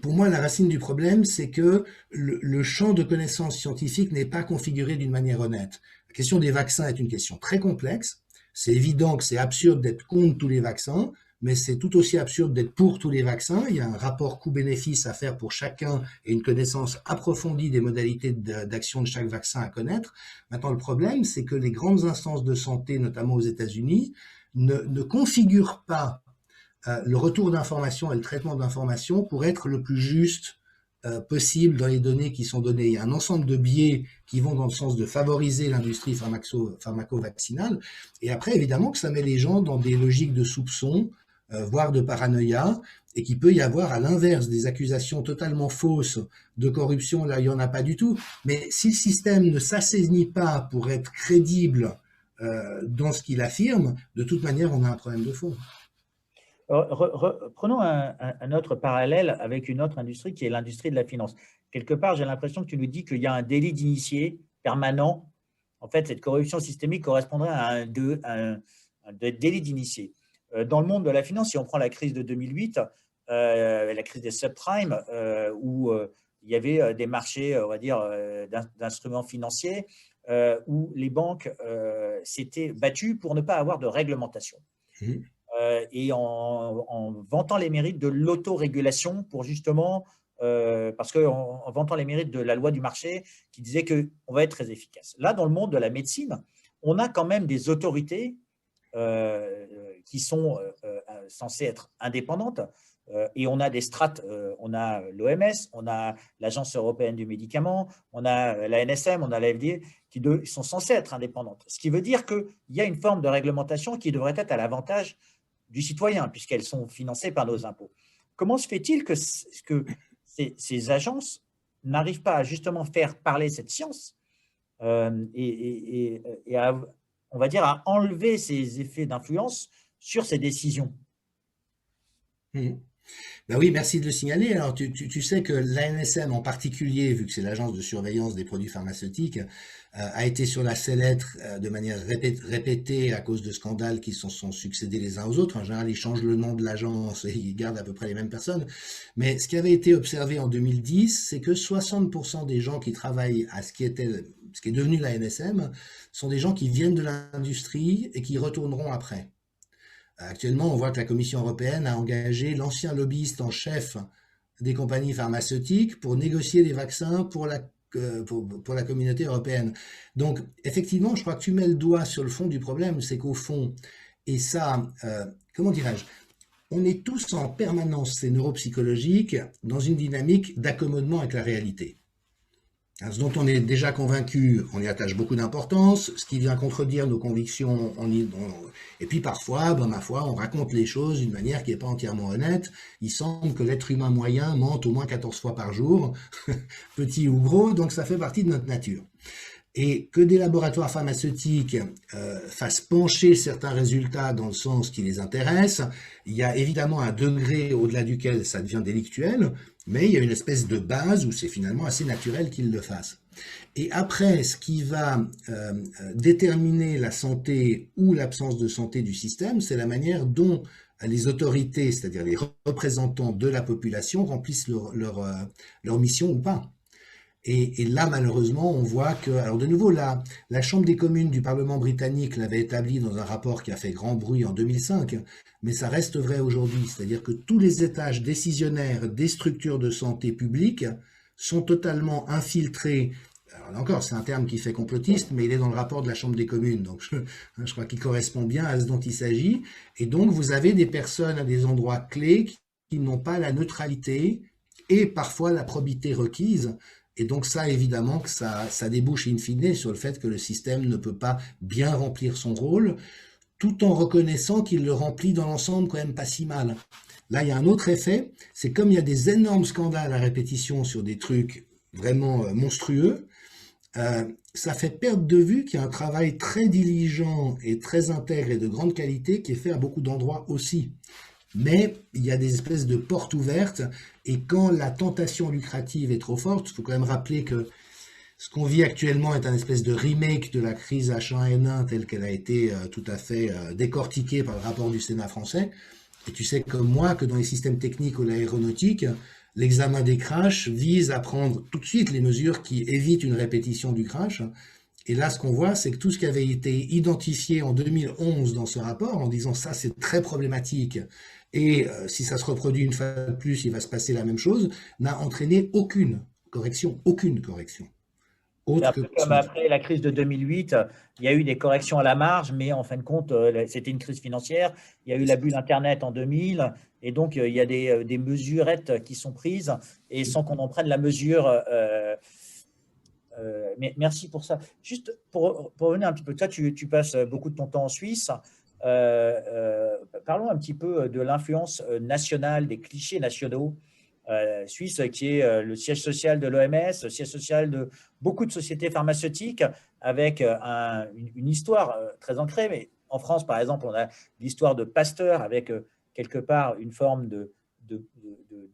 pour moi, la racine du problème, c'est que le champ de connaissances scientifiques n'est pas configuré d'une manière honnête. La question des vaccins est une question très complexe. C'est évident que c'est absurde d'être contre tous les vaccins, mais c'est tout aussi absurde d'être pour tous les vaccins. Il y a un rapport coût-bénéfice à faire pour chacun et une connaissance approfondie des modalités d'action de chaque vaccin à connaître. Maintenant, le problème, c'est que les grandes instances de santé, notamment aux États-Unis, ne configurent pas le retour d'information et le traitement d'information pour être le plus juste possible dans les données qui sont données. Il y a un ensemble de biais qui vont dans le sens de favoriser l'industrie pharmaco-vaccinale. Et après, évidemment, que ça met les gens dans des logiques de soupçon, voire de paranoïa, et qu'il peut y avoir à l'inverse des accusations totalement fausses de corruption. Là, il n'y en a pas du tout. Mais si le système ne s'assainit pas pour être crédible dans ce qu'il affirme, de toute manière, on a un problème de fond. Prenons un autre parallèle avec une autre industrie qui est l'industrie de la finance. Quelque part, j'ai l'impression que tu nous dis qu'il y a un délit d'initié permanent. En fait, cette corruption systémique correspondrait à un délit d'initié. Dans le monde de la finance, si on prend la crise de 2008, la crise des subprimes, où il y avait des marchés, on va dire, d'instruments financiers, où les banques s'étaient battues pour ne pas avoir de réglementation. Et en vantant les mérites de l'autorégulation pour justement, parce qu'en vantant les mérites de la loi du marché qui disait qu'on va être très efficace. Là, dans le monde de la médecine, on a quand même des autorités qui sont censées être indépendantes et on a des strates, on a l'OMS, on a l'Agence européenne du médicament, on a la NSM, on a la FDA qui sont censées être indépendantes. Ce qui veut dire qu'il y a une forme de réglementation qui devrait être à l'avantage du citoyen, puisqu'elles sont financées par nos impôts. Comment se fait-il que ces agences n'arrivent pas à justement faire parler cette science et on va dire, à enlever ces effets d'influence sur ces décisions? Ben oui, merci de le signaler. Alors, tu sais que l'ANSM en particulier, vu que c'est l'agence de surveillance des produits pharmaceutiques, a été sur la sellette de manière répétée à cause de scandales qui sont succédés les uns aux autres. En général, ils changent le nom de l'agence et ils gardent à peu près les mêmes personnes. Mais ce qui avait été observé en 2010, c'est que 60% des gens qui travaillent à ce qui est devenu l'ANSM sont des gens qui viennent de l'industrie et qui retourneront après. Actuellement, on voit que la Commission européenne a engagé l'ancien lobbyiste en chef des compagnies pharmaceutiques pour négocier les vaccins pour la communauté européenne. Donc, effectivement, je crois que tu mets le doigt sur le fond du problème, c'est qu'au fond, et ça, comment dirais-je, on est tous en permanence, c'est neuropsychologique, dans une dynamique d'accommodement avec la réalité. Ce dont on est déjà convaincu, on y attache beaucoup d'importance. Ce qui vient contredire nos convictions, et puis parfois, ma foi, on raconte les choses d'une manière qui n'est pas entièrement honnête. Il semble que l'être humain moyen mente au moins 14 fois par jour, petit ou gros, donc ça fait partie de notre nature. et que des laboratoires pharmaceutiques fassent pencher certains résultats dans le sens qui les intéresse, il y a évidemment un degré au-delà duquel ça devient délictuel, mais il y a une espèce de base où c'est finalement assez naturel qu'ils le fassent. Et après, ce qui va déterminer la santé ou l'absence de santé du système, c'est la manière dont les autorités, c'est-à-dire les représentants de la population, remplissent leur mission ou pas. Et là, malheureusement, on voit que, alors de nouveau, la Chambre des communes du Parlement britannique l'avait établi dans un rapport qui a fait grand bruit en 2005, mais ça reste vrai aujourd'hui, c'est-à-dire que tous les étages décisionnaires des structures de santé publiques sont totalement infiltrés. Alors là encore, c'est un terme qui fait complotiste, mais il est dans le rapport de la Chambre des communes, donc je crois qu'il correspond bien à ce dont il s'agit. Et donc, vous avez des personnes à des endroits clés qui n'ont pas la neutralité et parfois la probité requise. Et donc ça, évidemment, que ça débouche in fine sur le fait que le système ne peut pas bien remplir son rôle, tout en reconnaissant qu'il le remplit dans l'ensemble quand même pas si mal. Là, il y a un autre effet, c'est comme il y a des énormes scandales à répétition sur des trucs vraiment monstrueux, ça fait perdre de vue qu'il y a un travail très diligent et très intègre et de grande qualité qui est fait à beaucoup d'endroits aussi. Mais il y a des espèces de portes ouvertes, et quand la tentation lucrative est trop forte, il faut quand même rappeler que ce qu'on vit actuellement est un espèce de remake de la crise H1N1 telle qu'elle a été tout à fait décortiquée par le rapport du Sénat français. Et tu sais comme moi que dans les systèmes techniques ou l'aéronautique, l'examen des crashs vise à prendre tout de suite les mesures qui évitent une répétition du crash. Et là, ce qu'on voit, c'est que tout ce qui avait été identifié en 2011 dans ce rapport, en disant ça c'est très problématique, et si ça se reproduit une fois de plus, il va se passer la même chose, n'a entraîné aucune correction. C'est Autre un que peu comme après la crise de 2008, il y a eu des corrections à la marge, mais en fin de compte, c'était une crise financière. Il y a eu la bulle Internet en 2000, et donc il y a des mesurettes qui sont prises, et sans qu'on en prenne la mesure. Mais merci pour ça. Juste pour revenir un petit peu, toi, tu passes beaucoup de ton temps en Suisse. Parlons un petit peu de l'influence nationale, des clichés nationaux. Suisse, qui est le siège social de l'OMS, le siège social de beaucoup de sociétés pharmaceutiques, avec une histoire très ancrée. Mais en France, par exemple, on a l'histoire de Pasteur, avec quelque part une forme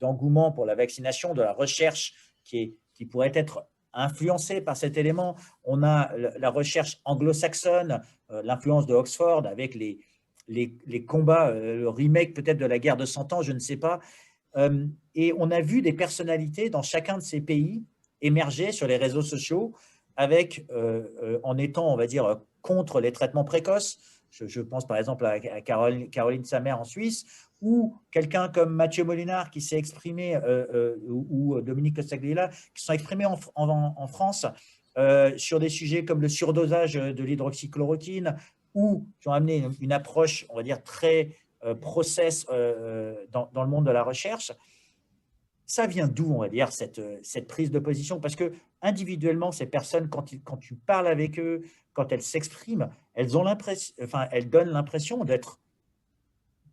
d'engouement pour la vaccination, de la recherche qui pourrait être influencée par cet élément. On a la recherche anglo-saxonne, l'influence de Oxford, avec les combats, le remake peut-être de la guerre de 100 ans, je ne sais pas. Et on a vu des personnalités dans chacun de ces pays émerger sur les réseaux sociaux en étant, on va dire, contre les traitements précoces. Je pense par exemple à Caroline Samer en Suisse, ou quelqu'un comme Mathieu Molinard qui s'est exprimé, ou Dominique Costagliola, qui sont exprimés en France sur des sujets comme le surdosage de l'hydroxychloroquine, ou qui ont amené une approche, on va dire, très process dans le monde de la recherche. Ça vient d'où, on va dire, cette prise de position? Parce que individuellement, ces personnes, quand tu parles avec eux, quand elles s'expriment, elles donnent l'impression d'être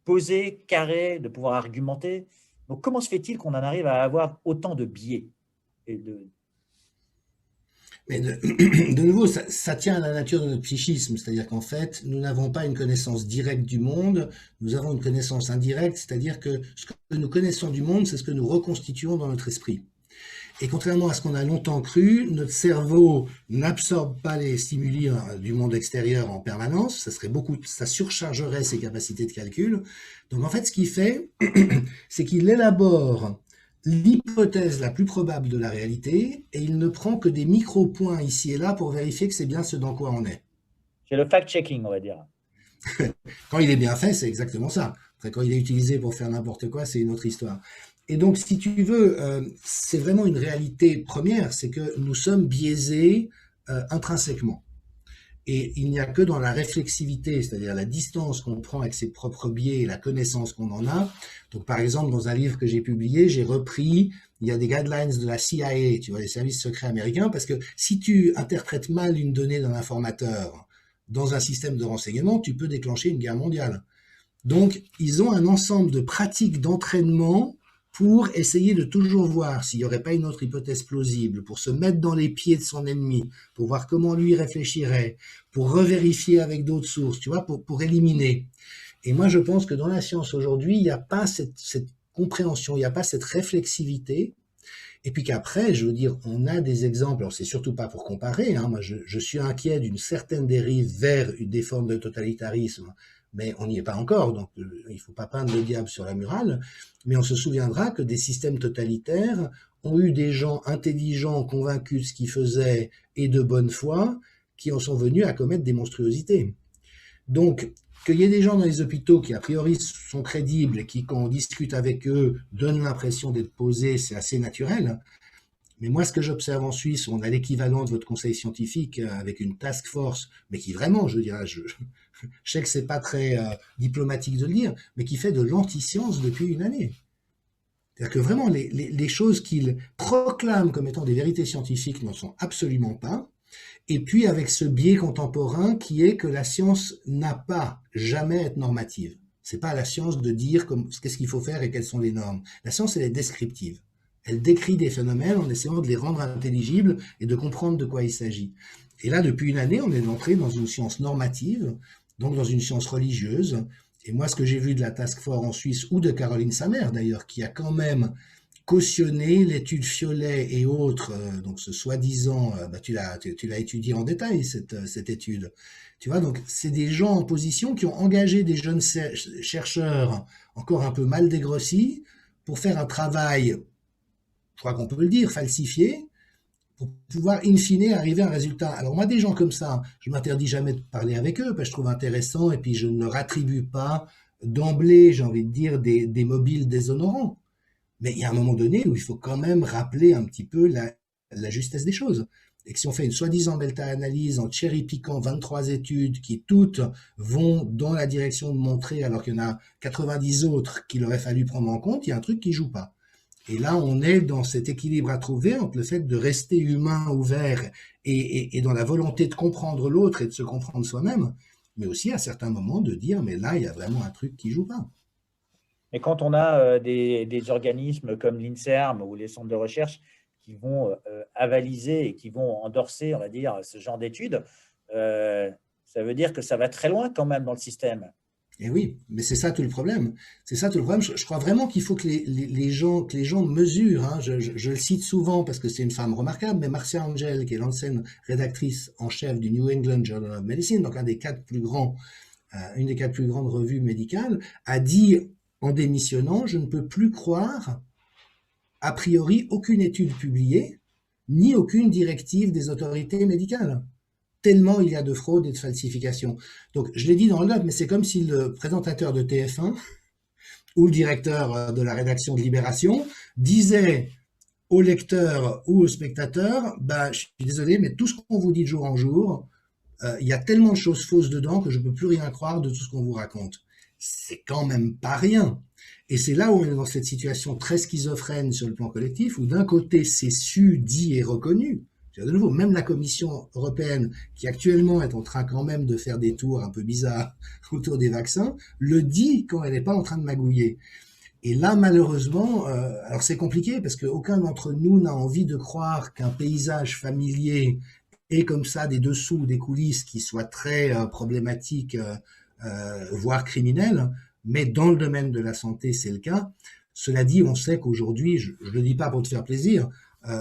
posées, carrées, de pouvoir argumenter. Donc, comment se fait-il qu'on en arrive à avoir autant de biais Mais de nouveau, ça tient à la nature de notre psychisme, c'est-à-dire qu'en fait, nous n'avons pas une connaissance directe du monde, nous avons une connaissance indirecte, c'est-à-dire que ce que nous connaissons du monde, c'est ce que nous reconstituons dans notre esprit. Et contrairement à ce qu'on a longtemps cru, notre cerveau n'absorbe pas les stimuli du monde extérieur en permanence, ça surchargerait ses capacités de calcul. Donc en fait, ce qu'il fait, c'est qu'il élabore l'hypothèse la plus probable de la réalité, et il ne prend que des micro-points ici et là pour vérifier que c'est bien ce dans quoi on est. C'est le fact-checking, on va dire. Quand il est bien fait, c'est exactement ça. Après, quand il est utilisé pour faire n'importe quoi, c'est une autre histoire. Et donc, si tu veux, c'est vraiment une réalité première, c'est que nous sommes biaisés intrinsèquement. Et il n'y a que dans la réflexivité, c'est-à-dire la distance qu'on prend avec ses propres biais et la connaissance qu'on en a. Donc, par exemple, dans un livre que j'ai publié, j'ai repris, il y a des guidelines de la CIA, tu vois, les services secrets américains, parce que si tu interprètes mal une donnée d'un informateur dans un système de renseignement, tu peux déclencher une guerre mondiale. Donc, ils ont un ensemble de pratiques d'entraînement pour essayer de toujours voir s'il n'y aurait pas une autre hypothèse plausible, pour se mettre dans les pieds de son ennemi, pour voir comment lui réfléchirait, pour revérifier avec d'autres sources, tu vois, pour éliminer. Et moi, je pense que dans la science aujourd'hui, il n'y a pas cette compréhension, il n'y a pas cette réflexivité. Et puis qu'après, je veux dire, on a des exemples, alors c'est surtout pas pour comparer, hein, moi je suis inquiet d'une certaine dérive vers des formes de totalitarisme, mais on n'y est pas encore, donc il ne faut pas peindre le diable sur la murale, mais on se souviendra que des systèmes totalitaires ont eu des gens intelligents, convaincus de ce qu'ils faisaient et de bonne foi, qui en sont venus à commettre des monstruosités. Donc, qu'il y ait des gens dans les hôpitaux qui, a priori, sont crédibles et qui, quand on discute avec eux, donnent l'impression d'être posés, c'est assez naturel. Mais moi, ce que j'observe en Suisse, on a l'équivalent de votre conseil scientifique avec une task force, mais qui vraiment, je dirais, je sais que c'est pas très diplomatique de le dire, mais qui fait de l'anti-science depuis une année. C'est-à-dire que vraiment, les choses qu'ils proclament comme étant des vérités scientifiques n'en sont absolument pas. Et puis avec ce biais contemporain qui est que la science n'a pas jamais être normative. C'est pas à la science de dire qu'est-ce qu'il faut faire et quelles sont les normes. La science, elle est descriptive. Elle décrit des phénomènes en essayant de les rendre intelligibles et de comprendre de quoi il s'agit. Et là, depuis une année, on est entré dans une science normative, donc dans une science religieuse. Et moi, ce que j'ai vu de la Task Force en Suisse, ou de Caroline Samer d'ailleurs, qui a quand même cautionner l'étude Fiolet et autres, donc ce soi-disant, tu l'as étudié en détail, cette étude. Tu vois, donc c'est des gens en position qui ont engagé des jeunes chercheurs encore un peu mal dégrossis pour faire un travail, je crois qu'on peut le dire, falsifié, pour pouvoir in fine arriver à un résultat. Alors moi, des gens comme ça, je m'interdis jamais de parler avec eux, parce que je trouve intéressant, et puis je ne leur attribue pas d'emblée, j'ai envie de dire, des mobiles déshonorants. Mais il y a un moment donné où il faut quand même rappeler un petit peu la justesse des choses. Et que si on fait une soi-disant méta-analyse en cherry-piquant 23 études qui toutes vont dans la direction de montrer, alors qu'il y en a 90 autres qu'il aurait fallu prendre en compte, il y a un truc qui joue pas. Et là, on est dans cet équilibre à trouver entre le fait de rester humain, ouvert, et dans la volonté de comprendre l'autre et de se comprendre soi-même, mais aussi à certains moments de dire, mais là, il y a vraiment un truc qui joue pas. Et quand on a des organismes comme l'INSERM ou les centres de recherche qui vont avaliser et qui vont endorser, on va dire, ce genre d'études, euh, ça veut dire que ça va très loin quand même dans le système. Et oui, mais c'est ça tout le problème. C'est ça tout le problème. Je crois vraiment qu'il faut que les gens mesurent, hein. Je le cite souvent parce que c'est une femme remarquable, mais Marcia Angel, qui est l'ancienne rédactrice en chef du New England Journal of Medicine, donc une des quatre plus grandes revues médicales, a dit en démissionnant, je ne peux plus croire a priori aucune étude publiée, ni aucune directive des autorités médicales, tellement il y a de fraude et de falsification. Donc, je l'ai dit dans le note, mais c'est comme si le présentateur de TF1 ou le directeur de la rédaction de Libération disait au lecteur ou au spectateur, bah, je suis désolé, mais tout ce qu'on vous dit de jour en jour, il y a tellement de choses fausses dedans que je ne peux plus rien croire de tout ce qu'on vous raconte. C'est quand même pas rien. Et c'est là où on est dans cette situation très schizophrène sur le plan collectif, où d'un côté c'est su, dit et reconnu. De nouveau, même la Commission européenne, qui actuellement est en train quand même de faire des tours un peu bizarres autour des vaccins, le dit quand elle n'est pas en train de magouiller. Et là, malheureusement, alors c'est compliqué parce qu'aucun d'entre nous n'a envie de croire qu'un paysage familier ait comme ça des dessous, des coulisses qui soient très problématiques, voire criminelles, mais dans le domaine de la santé, c'est le cas. Cela dit, on sait qu'aujourd'hui, je ne le dis pas pour te faire plaisir,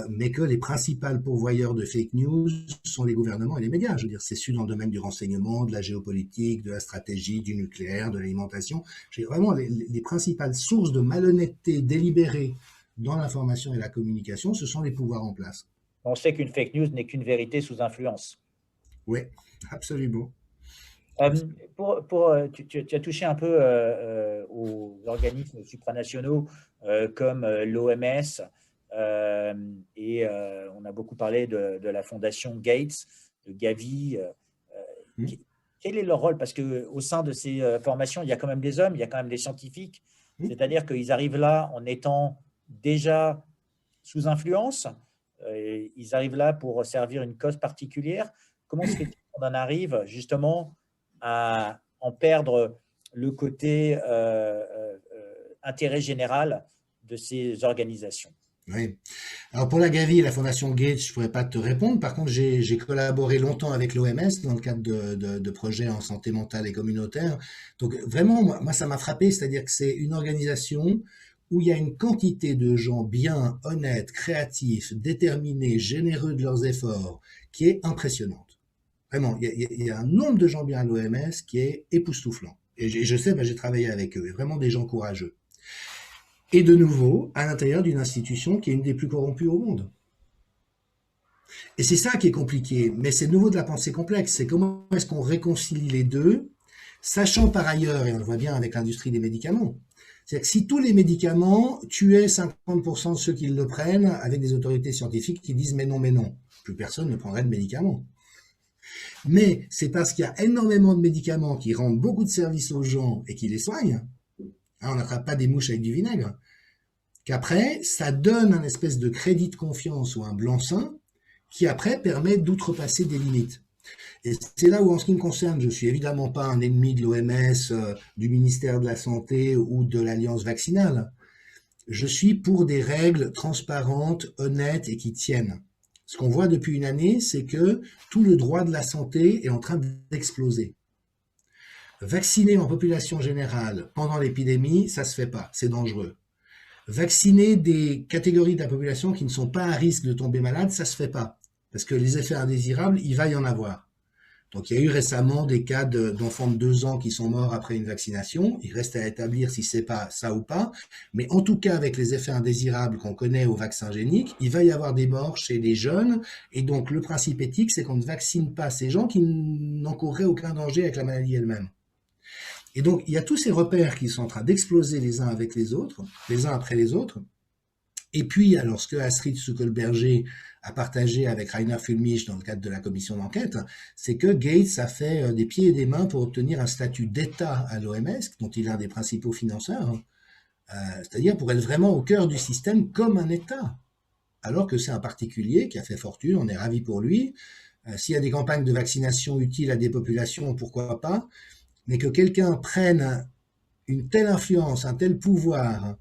mais que les principaux pourvoyeurs de fake news sont les gouvernements et les médias. Je veux dire, c'est su dans le domaine du renseignement, de la géopolitique, de la stratégie, du nucléaire, de l'alimentation. Vraiment, les principales sources de malhonnêteté délibérée dans l'information et la communication, ce sont les pouvoirs en place. On sait qu'une fake news n'est qu'une vérité sous influence. Oui, absolument. Tu as touché un peu aux organismes supranationaux comme l'OMS, et on a beaucoup parlé de la fondation Gates, de Gavi. Quel est leur rôle? Parce qu'au sein de ces formations, il y a quand même des hommes, il y a quand même des scientifiques, c'est-à-dire qu'ils arrivent là en étant déjà sous influence, ils arrivent là pour servir une cause particulière. Comment se fait-il qu'on en arrive justement à en perdre le côté intérêt général de ces organisations? Oui. Alors pour la Gavi et la Fondation Gates, je pourrais pas te répondre. Par contre, j'ai collaboré longtemps avec l'OMS dans le cadre de projets en santé mentale et communautaire. Donc vraiment, moi ça m'a frappé, c'est-à-dire que c'est une organisation où il y a une quantité de gens bien, honnêtes, créatifs, déterminés, généreux de leurs efforts, qui est impressionnante. Vraiment, il y a un nombre de gens bien à l'OMS qui est époustouflant. Et je sais, ben, j'ai travaillé avec eux, et vraiment des gens courageux. Et de nouveau, à l'intérieur d'une institution qui est une des plus corrompues au monde. Et c'est ça qui est compliqué, mais c'est de nouveau de la pensée complexe. C'est comment est-ce qu'on réconcilie les deux, sachant par ailleurs, et on le voit bien avec l'industrie des médicaments, c'est-à-dire que si tous les médicaments tuaient 50% de ceux qui le prennent avec des autorités scientifiques qui disent mais non, plus personne ne prendrait de médicaments. Mais c'est parce qu'il y a énormément de médicaments qui rendent beaucoup de services aux gens et qui les soignent. Hein, on n'attrape pas des mouches avec du vinaigre. Qu'après, ça donne un espèce de crédit de confiance ou un blanc-seing qui après permet d'outrepasser des limites. Et c'est là où, en ce qui me concerne, je suis évidemment pas un ennemi de l'OMS, du ministère de la Santé ou de l'Alliance vaccinale. Je suis pour des règles transparentes, honnêtes et qui tiennent. Ce qu'on voit depuis une année, c'est que tout le droit de la santé est en train d'exploser. Vacciner en population générale pendant l'épidémie, ça se fait pas, c'est dangereux. Vacciner des catégories de la population qui ne sont pas à risque de tomber malade, ça se fait pas. Parce que les effets indésirables, il va y en avoir. Donc il y a eu récemment des cas d'enfants de 2 ans qui sont morts après une vaccination. Il reste à établir si c'est pas ça ou pas. Mais en tout cas, avec les effets indésirables qu'on connaît au vaccin génique, il va y avoir des morts chez les jeunes. Et donc le principe éthique, c'est qu'on ne vaccine pas ces gens qui n'encourraient aucun danger avec la maladie elle-même. Et donc, il y a tous ces repères qui sont en train d'exploser les uns avec les autres, les uns après les autres. Et puis, alors, ce que Astrid Stuckelberger a partagé avec Rainer Fulmich dans le cadre de la commission d'enquête, c'est que Gates a fait des pieds et des mains pour obtenir un statut d'État à l'OMS, dont il est un des principaux financeurs, c'est-à-dire pour être vraiment au cœur du système comme un État. Alors que c'est un particulier qui a fait fortune, on est ravis pour lui. S'il y a des campagnes de vaccination utiles à des populations, pourquoi pas, mais que quelqu'un prenne une telle influence, un tel pouvoir,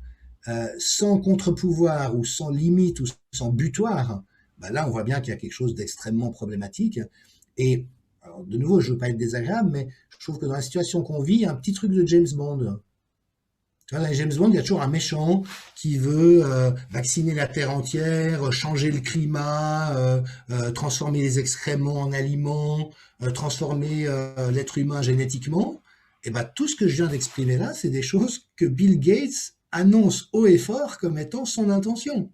sans contre-pouvoir ou sans limite ou sans butoir, ben là on voit bien qu'il y a quelque chose d'extrêmement problématique. Et alors, de nouveau, je ne veux pas être désagréable, mais je trouve que dans la situation qu'on vit, il y a un petit truc de James Bond. Tu vois, dans les James Bond, il y a toujours un méchant qui veut vacciner la terre entière, changer le climat, transformer les excréments en aliments, transformer l'être humain génétiquement. Et ben tout ce que je viens d'exprimer là, c'est des choses que Bill Gates annonce haut et fort comme étant son intention.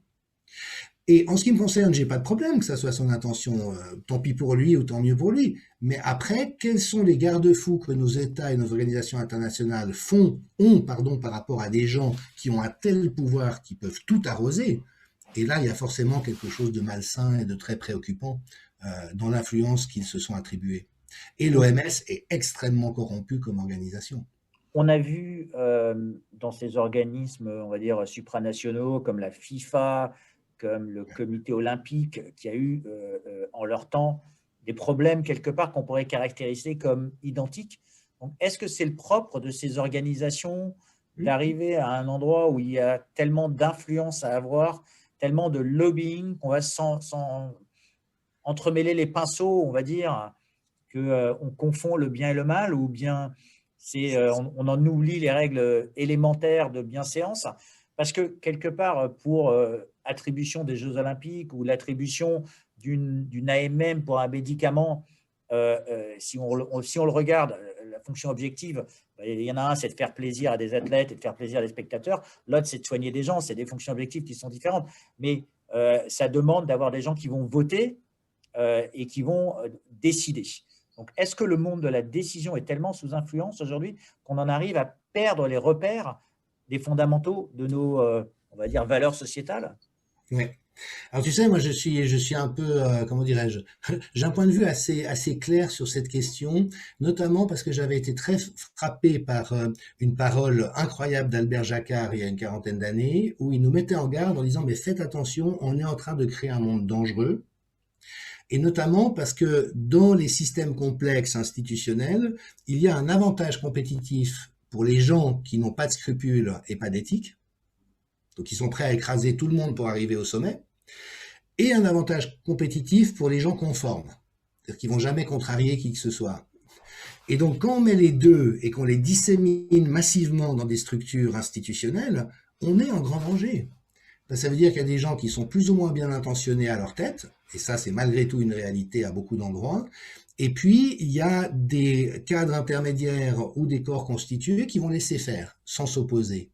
Et en ce qui me concerne, j'ai pas de problème que ça soit son intention, tant pis pour lui ou tant mieux pour lui. Mais après, quels sont les garde-fous que nos États et nos organisations internationales ont, par rapport à des gens qui ont un tel pouvoir qui peuvent tout arroser? Et là, il y a forcément quelque chose de malsain et de très préoccupant dans l'influence qu'ils se sont attribués. Et l'OMS est extrêmement corrompue comme organisation. On a vu dans ces organismes, on va dire, supranationaux, comme la FIFA, comme le comité olympique, qui a eu en leur temps des problèmes quelque part qu'on pourrait caractériser comme identiques. Donc, est-ce que c'est le propre de ces organisations d'arriver à un endroit où il y a tellement d'influence à avoir, tellement de lobbying, qu'on va sans entremêler les pinceaux, on va dire, qu'on confond le bien et le mal, ou bien on en oublie les règles élémentaires de bienséance? Parce que quelque part, pour attribution des Jeux Olympiques ou l'attribution d'une AMM pour un médicament, si on le regarde, la fonction objective, il y en a un, c'est de faire plaisir à des athlètes et de faire plaisir à des spectateurs. L'autre, c'est de soigner des gens. C'est des fonctions objectives qui sont différentes. Mais ça demande d'avoir des gens qui vont voter et qui vont décider. Donc, est-ce que le monde de la décision est tellement sous influence aujourd'hui qu'on en arrive à perdre les repères des fondamentaux de nos, on va dire, valeurs sociétales? Oui. Alors tu sais, moi je suis un peu, comment dirais-je, j'ai un point de vue assez clair sur cette question, notamment parce que j'avais été très frappé par une parole incroyable d'Albert Jacquard il y a une quarantaine d'années, où il nous mettait en garde en disant mais faites attention, on est en train de créer un monde dangereux. Et notamment parce que dans les systèmes complexes institutionnels, il y a un avantage compétitif pour les gens qui n'ont pas de scrupules et pas d'éthique. Donc ils sont prêts à écraser tout le monde pour arriver au sommet, et un avantage compétitif pour les gens conformes. C'est-à-dire qu'ils ne vont jamais contrarier qui que ce soit. Et donc, quand on met les deux et qu'on les dissémine massivement dans des structures institutionnelles, on est en grand danger. Ça veut dire qu'il y a des gens qui sont plus ou moins bien intentionnés à leur tête, et ça c'est malgré tout une réalité à beaucoup d'endroits, et puis il y a des cadres intermédiaires ou des corps constitués qui vont laisser faire, sans s'opposer.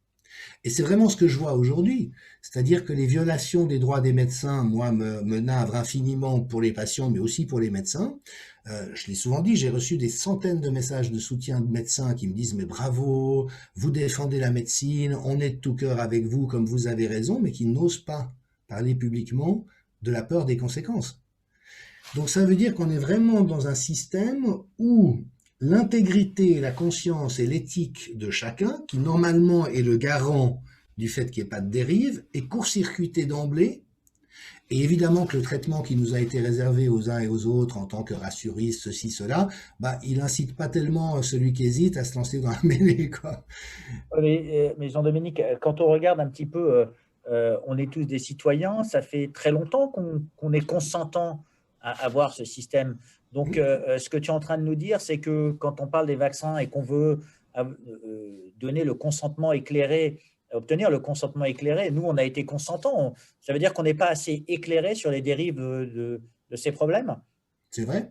Et c'est vraiment ce que je vois aujourd'hui, c'est-à-dire que les violations des droits des médecins, moi, me navrent infiniment pour les patients, mais aussi pour les médecins. Je l'ai souvent dit, j'ai reçu des centaines de messages de soutien de médecins qui me disent « mais bravo, vous défendez la médecine, on est de tout cœur avec vous, comme vous avez raison », mais qui n'osent pas parler publiquement de la peur des conséquences. Donc ça veut dire qu'on est vraiment dans un système où l'intégrité, la conscience et l'éthique de chacun, qui normalement est le garant du fait qu'il n'y ait pas de dérive, est court-circuité d'emblée. Et évidemment que le traitement qui nous a été réservé aux uns et aux autres en tant que rassuristes, ceci, cela, bah, il n'incite pas tellement celui qui hésite à se lancer dans la mêlée, quoi. Mais Jean-Dominique, quand on regarde un petit peu, on est tous des citoyens, ça fait très longtemps qu'on est consentant à avoir ce système. Donc, ce que tu es en train de nous dire, c'est que quand on parle des vaccins et qu'on veut donner le consentement éclairé, obtenir le consentement éclairé, nous, on a été consentants. Ça veut dire qu'on n'est pas assez éclairé sur les dérives de ces problèmes? C'est vrai.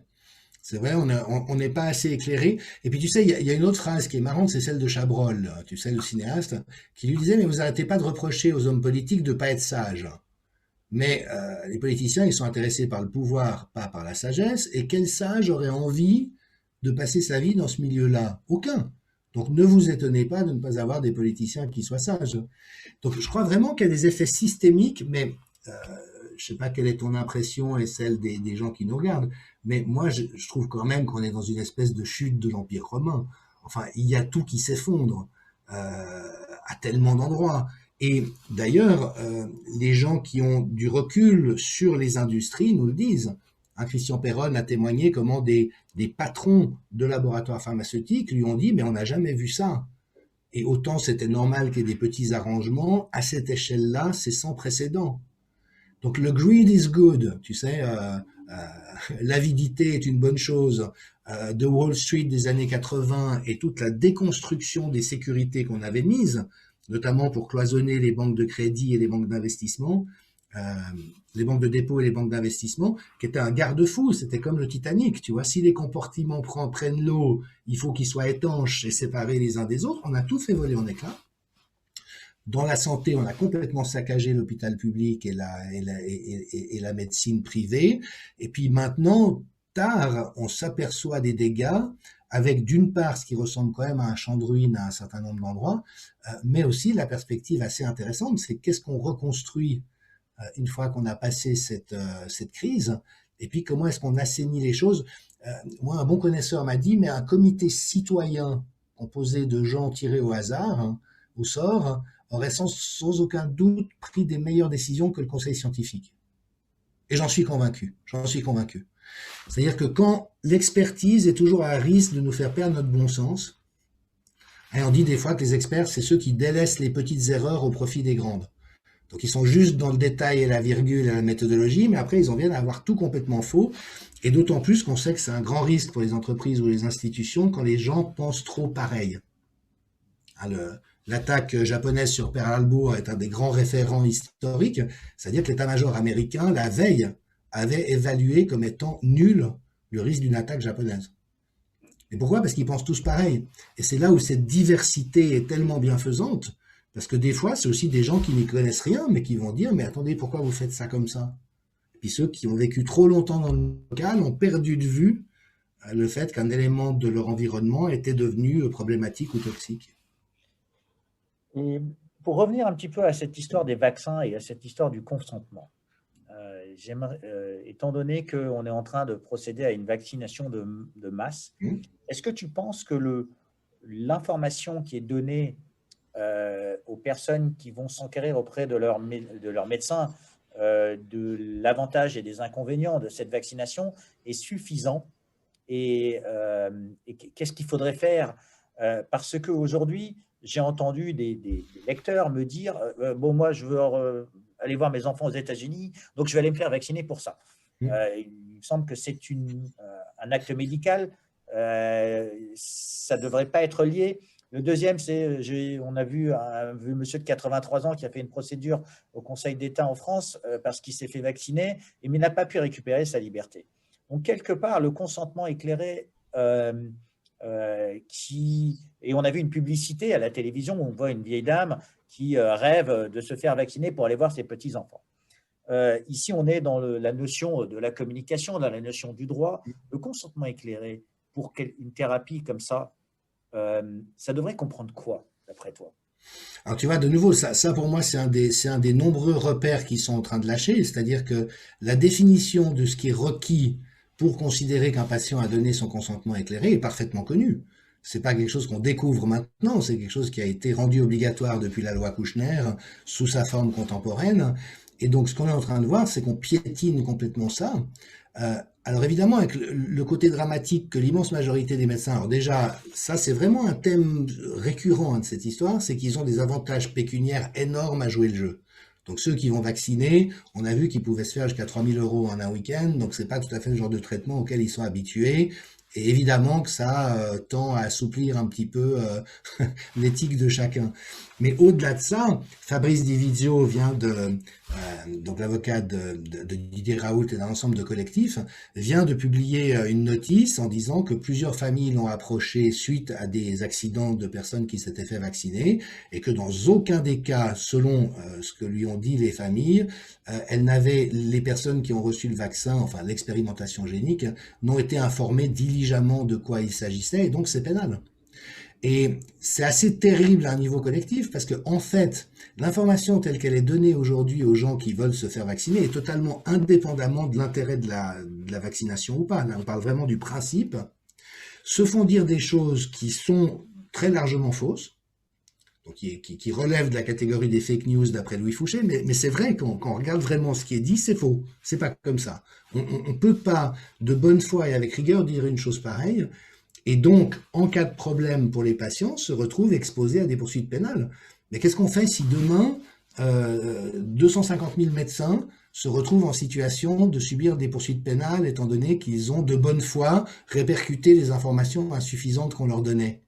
C'est vrai, on n'est pas assez éclairé. Et puis tu sais, il y a une autre phrase qui est marrante, c'est celle de Chabrol, tu sais, le cinéaste, qui lui disait, mais vous arrêtez pas de reprocher aux hommes politiques de pas être sages. Mais les politiciens, ils sont intéressés par le pouvoir, pas par la sagesse. Et quel sage aurait envie de passer sa vie dans ce milieu-là? Aucun. Donc ne vous étonnez pas de ne pas avoir des politiciens qui soient sages. Donc je crois vraiment qu'il y a des effets systémiques, mais je sais pas quelle est ton impression et celle des gens qui nous regardent, mais moi je trouve quand même qu'on est dans une espèce de chute de l'Empire romain. Enfin, il y a tout qui s'effondre à tellement d'endroits. Et d'ailleurs, les gens qui ont du recul sur les industries nous le disent. Hein, Christian Perron a témoigné comment des patrons de laboratoires pharmaceutiques lui ont dit « mais on n'a jamais vu ça ». Et autant c'était normal qu'il y ait des petits arrangements, à cette échelle-là, c'est sans précédent. Donc le greed is good, tu sais, l'avidité est une bonne chose. De Wall Street des années 80 et toute la déconstruction des sécurités qu'on avait mises, notamment pour cloisonner les banques de crédit et les banques d'investissement, les banques de dépôt et les banques d'investissement, qui était un garde-fou, c'était comme le Titanic, tu vois, si les compartiments prennent l'eau, il faut qu'ils soient étanches et séparés les uns des autres, on a tout fait voler en éclats. Dans la santé, on a complètement saccagé l'hôpital public et la médecine privée. Et puis maintenant, tard, on s'aperçoit des dégâts avec d'une part ce qui ressemble quand même à un champ de ruines à un certain nombre d'endroits, mais aussi la perspective assez intéressante, c'est qu'est-ce qu'on reconstruit une fois qu'on a passé cette crise, et puis comment est-ce qu'on assainit les choses. Moi, un bon connaisseur m'a dit, mais un comité citoyen composé de gens tirés au hasard, hein, au sort, aurait sans aucun doute pris des meilleures décisions que le conseil scientifique. Et j'en suis convaincu, C'est-à-dire que quand l'expertise est toujours à risque de nous faire perdre notre bon sens, et on dit des fois que les experts, c'est ceux qui délaissent les petites erreurs au profit des grandes. Donc ils sont juste dans le détail et la virgule et la méthodologie, mais après ils en viennent à avoir tout complètement faux, et d'autant plus qu'on sait que c'est un grand risque pour les entreprises ou les institutions quand les gens pensent trop pareil. L'attaque japonaise sur Pearl Harbor est un des grands référents historiques, c'est-à-dire que l'état-major américain, la veille, avait évalué comme étant nul le risque d'une attaque japonaise. Et pourquoi? Parce qu'ils pensent tous pareil. Et c'est là où cette diversité est tellement bienfaisante, parce que des fois, c'est aussi des gens qui n'y connaissent rien, mais qui vont dire, mais attendez, pourquoi vous faites ça comme ça? Et puis ceux qui ont vécu trop longtemps dans le local ont perdu de vue le fait qu'un élément de leur environnement était devenu problématique ou toxique. Et pour revenir un petit peu à cette histoire des vaccins et à cette histoire du consentement, étant donné qu'on est en train de procéder à une vaccination de masse, est-ce que tu penses que l'information qui est donnée aux personnes qui vont s'enquérir auprès de leur médecin de l'avantage et des inconvénients de cette vaccination est suffisant? Et qu'est-ce qu'il faudrait faire? Parce qu'aujourd'hui, j'ai entendu des lecteurs me dire bon, moi, je veux aller voir mes enfants aux États-Unis, donc je vais aller me faire vacciner pour ça. Mm. Il me semble que c'est un acte médical. Ça ne devrait pas être lié. Le deuxième, c'est, on a vu un vieux monsieur de 83 ans qui a fait une procédure au Conseil d'État en France parce qu'il s'est fait vacciner, mais n'a pas pu récupérer sa liberté. Donc, quelque part, le consentement éclairé et on a vu une publicité à la télévision où on voit une vieille dame qui rêve de se faire vacciner pour aller voir ses petits-enfants. Ici, on est dans la notion de la communication, dans la notion du droit. Le consentement éclairé pour une thérapie comme ça devrait comprendre quoi, d'après toi? Alors tu vois, de nouveau, ça pour moi, c'est un des nombreux repères qui sont en train de lâcher, c'est-à-dire que la définition de ce qui est requis pour considérer qu'un patient a donné son consentement éclairé est parfaitement connue. C'est pas quelque chose qu'on découvre maintenant, c'est quelque chose qui a été rendu obligatoire depuis la loi Kouchner sous sa forme contemporaine. Et donc, ce qu'on est en train de voir, c'est qu'on piétine complètement ça. Alors évidemment, avec le côté dramatique que l'immense majorité des médecins, alors déjà, ça c'est vraiment un thème récurrent de cette histoire, c'est qu'ils ont des avantages pécuniaires énormes à jouer le jeu. Donc ceux qui vont vacciner, on a vu qu'ils pouvaient se faire jusqu'à 3 000 € en un week-end, donc c'est pas tout à fait le genre de traitement auquel ils sont habitués. Et évidemment que ça tend à assouplir un petit peu l'éthique de chacun. Mais au-delà de ça, Fabrice Divizio vient donc l'avocat de Didier Raoult et d'un ensemble de collectifs, vient de publier une notice en disant que plusieurs familles l'ont approché suite à des accidents de personnes qui s'étaient fait vacciner et que dans aucun des cas, selon ce que lui ont dit les familles, les personnes qui ont reçu le vaccin, enfin l'expérimentation génique, n'ont été informées diligemment de quoi il s'agissait et donc c'est pénal. Et c'est assez terrible à un niveau collectif parce que, en fait, l'information telle qu'elle est donnée aujourd'hui aux gens qui veulent se faire vacciner est totalement indépendamment de l'intérêt de la vaccination ou pas. Là, on parle vraiment du principe. Se font dire des choses qui sont très largement fausses, donc qui relèvent de la catégorie des fake news d'après Louis Fouché, mais c'est vrai quand on regarde vraiment ce qui est dit, c'est faux. C'est pas comme ça. On peut pas, de bonne foi et avec rigueur, dire une chose pareille. Et donc, en cas de problème pour les patients, se retrouvent exposés à des poursuites pénales. Mais qu'est-ce qu'on fait si demain, 250 000 médecins se retrouvent en situation de subir des poursuites pénales étant donné qu'ils ont de bonne foi répercuté les informations insuffisantes qu'on leur donnait?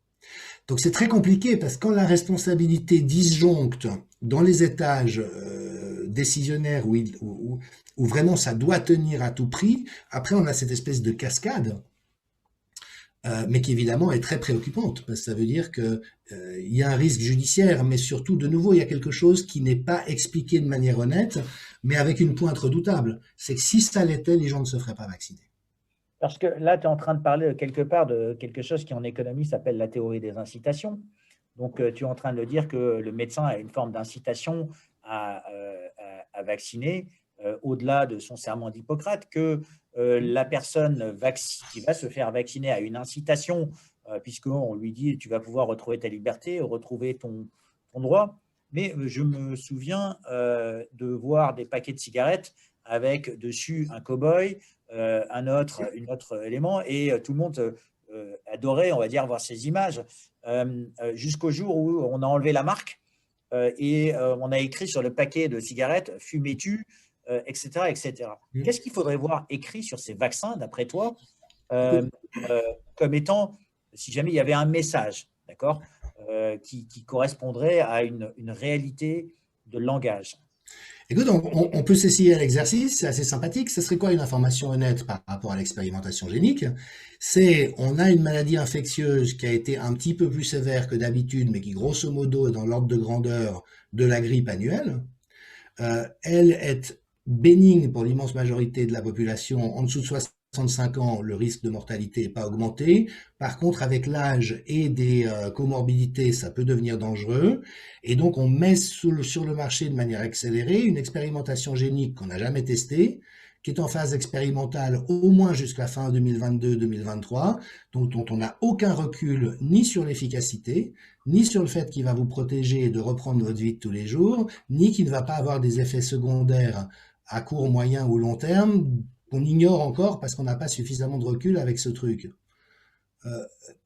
Donc c'est très compliqué parce que quand la responsabilité disjoncte dans les étages décisionnaires où vraiment ça doit tenir à tout prix, après on a cette espèce de cascade. Mais qui évidemment est très préoccupante, parce que ça veut dire que il y a un risque judiciaire, mais surtout, de nouveau, il y a quelque chose qui n'est pas expliqué de manière honnête, mais avec une pointe redoutable. C'est que si ça l'était, les gens ne se feraient pas vacciner. Parce que là, tu es en train de parler quelque part de quelque chose qui en économie s'appelle la théorie des incitations. Donc, tu es en train de dire que le médecin a une forme d'incitation à vacciner, au-delà de son serment d'Hippocrate, que la personne qui va se faire vacciner a une incitation, puisqu'on lui dit tu vas pouvoir retrouver ta liberté, retrouver ton droit. Mais je me souviens de voir des paquets de cigarettes avec dessus un cow-boy, un autre élément, et tout le monde adorait, on va dire, voir ces images, jusqu'au jour où on a enlevé la marque et on a écrit sur le paquet de cigarettes « Fumez-tu » etc., etc. Qu'est-ce qu'il faudrait voir écrit sur ces vaccins, d'après toi, comme étant, si jamais il y avait un message, d'accord, qui correspondrait à une réalité de langage? Écoute, on peut s'essayer à l'exercice, c'est assez sympathique. Ce serait quoi une information honnête par rapport à l'expérimentation génique? C'est, on a une maladie infectieuse qui a été un petit peu plus sévère que d'habitude, mais qui grosso modo est dans l'ordre de grandeur de la grippe annuelle. Elle est bénigne pour l'immense majorité de la population. En dessous de 65 ans, le risque de mortalité n'est pas augmenté. Par contre, avec l'âge et des comorbidités, ça peut devenir dangereux. Et donc, on met sur le marché de manière accélérée une expérimentation génique qu'on n'a jamais testée, qui est en phase expérimentale au moins jusqu'à fin 2022-2023, dont on n'a aucun recul ni sur l'efficacité, ni sur le fait qu'il va vous protéger de reprendre votre vie de tous les jours, ni qu'il ne va pas avoir des effets secondaires à court, moyen ou long terme, qu'on ignore encore parce qu'on n'a pas suffisamment de recul avec ce truc.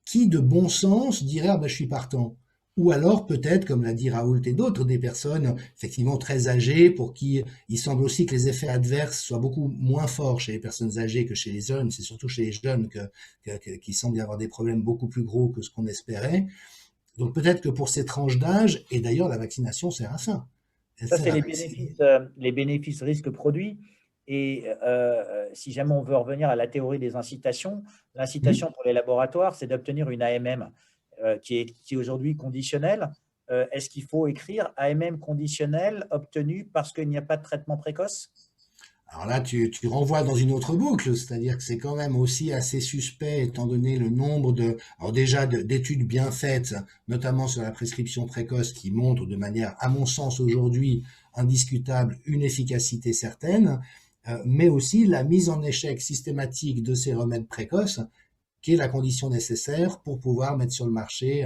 Qui de bon sens dirait ah ben, je suis partant? ou alors peut-être, comme l'a dit Raoult et d'autres, des personnes effectivement très âgées pour qui il semble aussi que les effets adverses soient beaucoup moins forts chez les personnes âgées que chez les jeunes. C'est surtout chez les jeunes qu'il semble y avoir des problèmes beaucoup plus gros que ce qu'on espérait. Donc peut-être que pour ces tranches d'âge, et d'ailleurs la vaccination sert à ça. Elle Ça, sert c'est à vacciner. les bénéfices risques produits. Et si jamais on veut revenir à la théorie des incitations, Hmm. l'incitation pour les laboratoires, c'est d'obtenir une AMM qui est aujourd'hui conditionnelle. Est-ce qu'il faut écrire AMM conditionnelle obtenue parce qu'il n'y a pas de traitement précoce? Alors là, tu renvoies dans une autre boucle, c'est-à-dire que c'est quand même aussi assez suspect, étant donné le nombre alors déjà d'études bien faites, notamment sur la prescription précoce, qui montrent de manière, à mon sens aujourd'hui, indiscutable, une efficacité certaine, mais aussi la mise en échec systématique de ces remèdes précoces, qui est la condition nécessaire pour pouvoir mettre sur le marché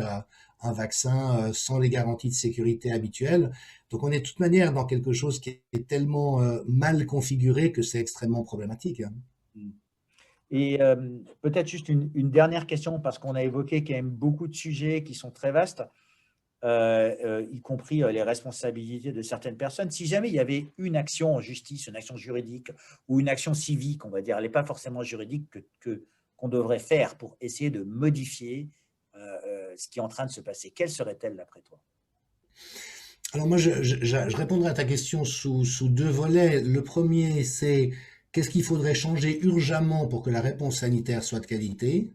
un vaccin sans les garanties de sécurité habituelles. Donc on est de toute manière dans quelque chose qui est tellement mal configuré que c'est extrêmement problématique, hein. Et peut-être juste une dernière question, parce qu'on a évoqué quand même beaucoup de sujets qui sont très vastes, y compris les responsabilités de certaines personnes. Si jamais il y avait une action en justice, une action juridique ou une action civique, on va dire, elle n'est pas forcément juridique, qu'on devrait faire pour essayer de modifier ce qui est en train de se passer, quelle serait-elle d'après toi? Alors moi, je répondrai à ta question sous deux volets. Le premier, c'est qu'est-ce qu'il faudrait changer urgemment pour que la réponse sanitaire soit de qualité?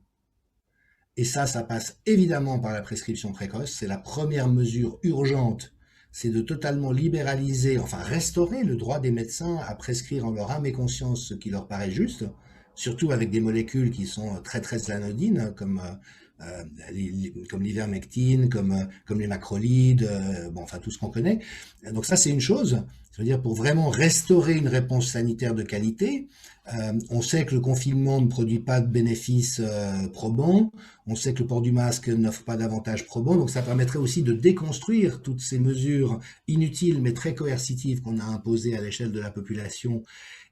Et ça passe évidemment par la prescription précoce. C'est la première mesure urgente, c'est de totalement libéraliser, enfin restaurer le droit des médecins à prescrire en leur âme et conscience ce qui leur paraît juste, surtout avec des molécules qui sont très très anodines, comme l'ivermectine, comme les macrolides, bon, enfin tout ce qu'on connaît. Donc ça c'est une chose. Je veux dire, pour vraiment restaurer une réponse sanitaire de qualité, on sait que le confinement ne produit pas de bénéfices probants. On sait que le port du masque n'offre pas d'avantages probants, donc ça permettrait aussi de déconstruire toutes ces mesures inutiles mais très coercitives qu'on a imposées à l'échelle de la population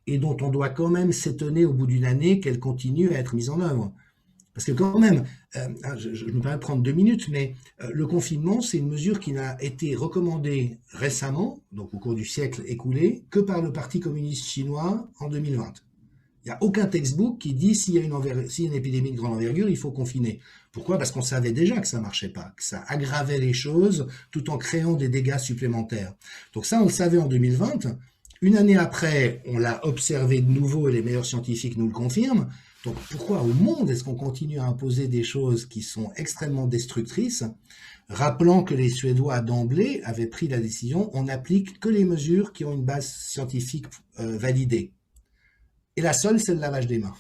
et dont on doit quand même s'étonner au bout d'une année qu'elles continuent à être mises en œuvre. Parce que quand même, je me permets de prendre 2 minutes, mais le confinement, c'est une mesure qui n'a été recommandée récemment, donc au cours du siècle écoulé, que par le Parti communiste chinois en 2020. Il n'y a aucun textbook qui dit s'il y a s'il y a une épidémie de grande envergure, il faut confiner. Pourquoi? Parce qu'on savait déjà que ça ne marchait pas, que ça aggravait les choses tout en créant des dégâts supplémentaires. Donc ça, on le savait en 2020. Une année après, on l'a observé de nouveau et les meilleurs scientifiques nous le confirment. Donc pourquoi au monde est-ce qu'on continue à imposer des choses qui sont extrêmement destructrices, rappelant que les Suédois d'emblée avaient pris la décision, on n'applique que les mesures qui ont une base scientifique validée. Et la seule, c'est le lavage des mains.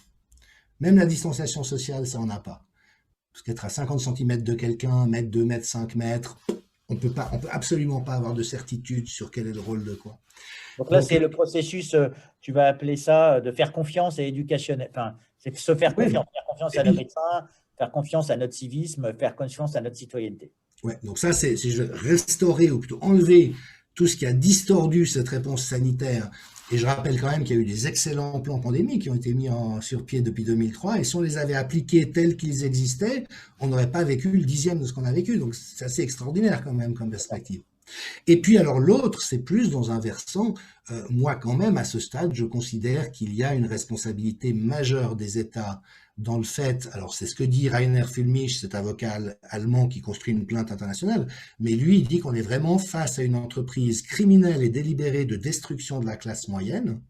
Même la distanciation sociale, ça n'en a pas. Parce qu'être à 50 centimètres de quelqu'un, mètre, 2 mètres, 5 mètres, on peut absolument pas avoir de certitude sur quel est le rôle de quoi. Donc là, Donc, c'est le processus, tu vas appeler ça de faire confiance et éducationnel. Enfin, c'est se oui, faire confiance et à nos puis, médecins, faire confiance à notre civisme, faire confiance à notre citoyenneté. ouais, donc ça, c'est restaurer ou plutôt enlever tout ce qui a distordu cette réponse sanitaire. Et je rappelle quand même qu'il y a eu des excellents plans pandémiques qui ont été mis sur pied depuis 2003. Et si on les avait appliqués tels qu'ils existaient, on n'aurait pas vécu le dixième de ce qu'on a vécu. Donc c'est assez extraordinaire quand même comme perspective. Et puis alors l'autre, c'est plus dans un versant, moi quand même à ce stade, je considère qu'il y a une responsabilité majeure des États dans le fait, alors c'est ce que dit Rainer Füllmich, cet avocat allemand qui construit une plainte internationale, mais lui il dit qu'on est vraiment face à une entreprise criminelle et délibérée de destruction de la classe moyenne,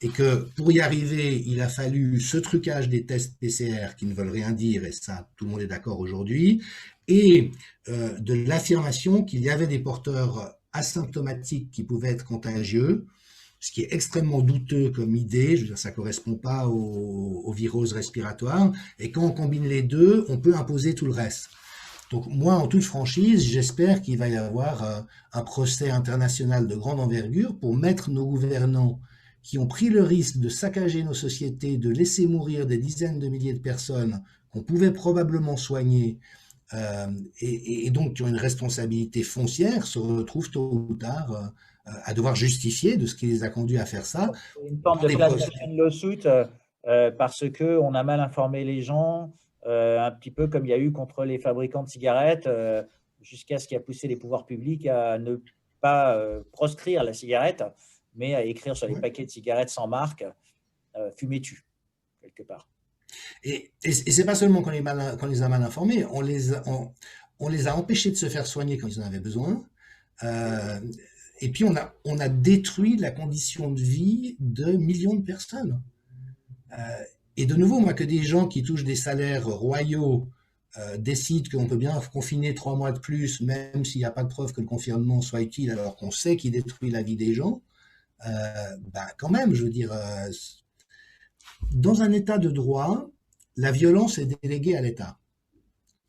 et que pour y arriver, il a fallu ce trucage des tests PCR qui ne veulent rien dire, et ça, tout le monde est d'accord aujourd'hui, et de l'affirmation qu'il y avait des porteurs asymptomatiques qui pouvaient être contagieux, ce qui est extrêmement douteux comme idée, je veux dire, ça ne correspond pas aux viroses respiratoires, et quand on combine les deux, on peut imposer tout le reste. Donc moi, en toute franchise, j'espère qu'il va y avoir un procès international de grande envergure pour mettre nos gouvernants qui ont pris le risque de saccager nos sociétés, de laisser mourir des dizaines de milliers de personnes qu'on pouvait probablement soigner, et donc qui ont une responsabilité foncière, se retrouvent tôt ou tard à devoir justifier de ce qui les a conduits à faire ça Une forme dans de des class procès. action lawsuit parce qu'on a mal informé les gens, un petit peu comme il y a eu contre les fabricants de cigarettes. jusqu'à ce qui a poussé les pouvoirs publics à ne pas proscrire la cigarette, mais à écrire sur les Ouais. paquets de cigarettes sans marque fumer tue, quelque part. Et c'est pas seulement qu'on les a mal informés, on les a empêchés de se faire soigner quand ils en avaient besoin. Euh, et puis on a détruit la condition de vie de millions de personnes. Euh, et de nouveau, moi, que des gens qui touchent des salaires royaux décident qu'on peut bien confiner 3 mois de plus, même s'il n'y a pas de preuve que le confinement soit utile, alors qu'on sait qu'il détruit la vie des gens, bah, quand même, je veux dire, dans un état de droit, la violence est déléguée à l'État.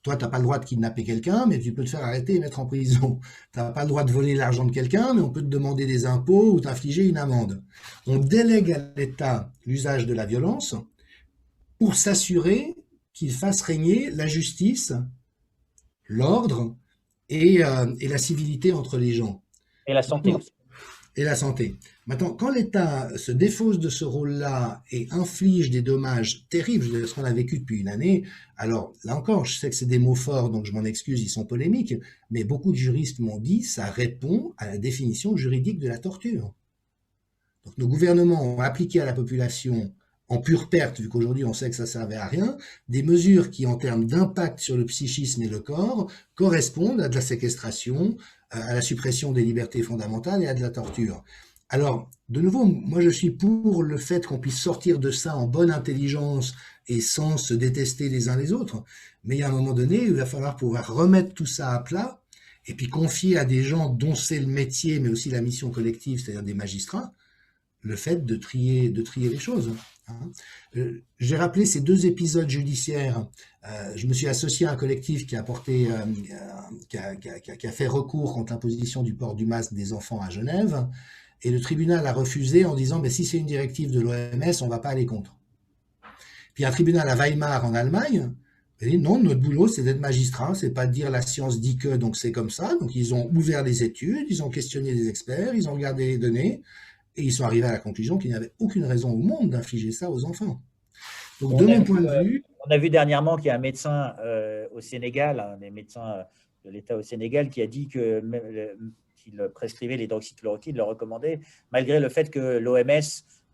Toi, tu n'as pas le droit de kidnapper quelqu'un, mais tu peux te faire arrêter et mettre en prison. Tu n'as pas le droit de voler l'argent de quelqu'un, mais on peut te demander des impôts ou t'infliger une amende. On délègue à l'État l'usage de la violence pour s'assurer qu'il fasse régner la justice, l'ordre et la civilité entre les gens. Et la santé Maintenant, aussi. et la santé. Maintenant, quand l'État se défausse de ce rôle-là et inflige des dommages terribles, je ce qu'on a vécu depuis une année, alors là encore, je sais que c'est des mots forts, donc je m'en excuse, ils sont polémiques, mais beaucoup de juristes m'ont dit ça répond à la définition juridique de la torture. Donc nos gouvernements ont appliqué à la population en pure perte, vu qu'aujourd'hui on sait que ça servait à rien, des mesures qui, en termes d'impact sur le psychisme et le corps, correspondent à de la séquestration, à la suppression des libertés fondamentales et à de la torture. Alors, de nouveau, moi je suis pour le fait qu'on puisse sortir de ça en bonne intelligence et sans se détester les uns les autres, mais il y a un moment donné, il va falloir pouvoir remettre tout ça à plat et puis confier à des gens dont c'est le métier, mais aussi la mission collective, c'est-à-dire des magistrats, le fait de trier les choses. Hein. J'ai rappelé ces 2 épisodes judiciaires. Je me suis associé à un collectif qui a porté, qui a fait recours contre l'imposition du port du masque des enfants à Genève, et le tribunal a refusé en disant, mais si c'est une directive de l'OMS, on ne va pas aller contre. Puis un tribunal à Weimar en Allemagne a dit, non, notre boulot c'est d'être magistrat, c'est pas de dire la science dit que, donc c'est comme ça. Donc ils ont ouvert les études, ils ont questionné des experts, ils ont regardé les données, et ils sont arrivés à la conclusion qu'il n'y avait aucune raison au monde d'infliger ça aux enfants. Donc, de On a mon vu, point de vue, on a vu dernièrement qu'il y a un médecin au Sénégal, un des médecins de l'État au Sénégal, qui a dit que qu'il prescrivait l'hydroxychloroquine, le recommandait, malgré le fait que l'OMS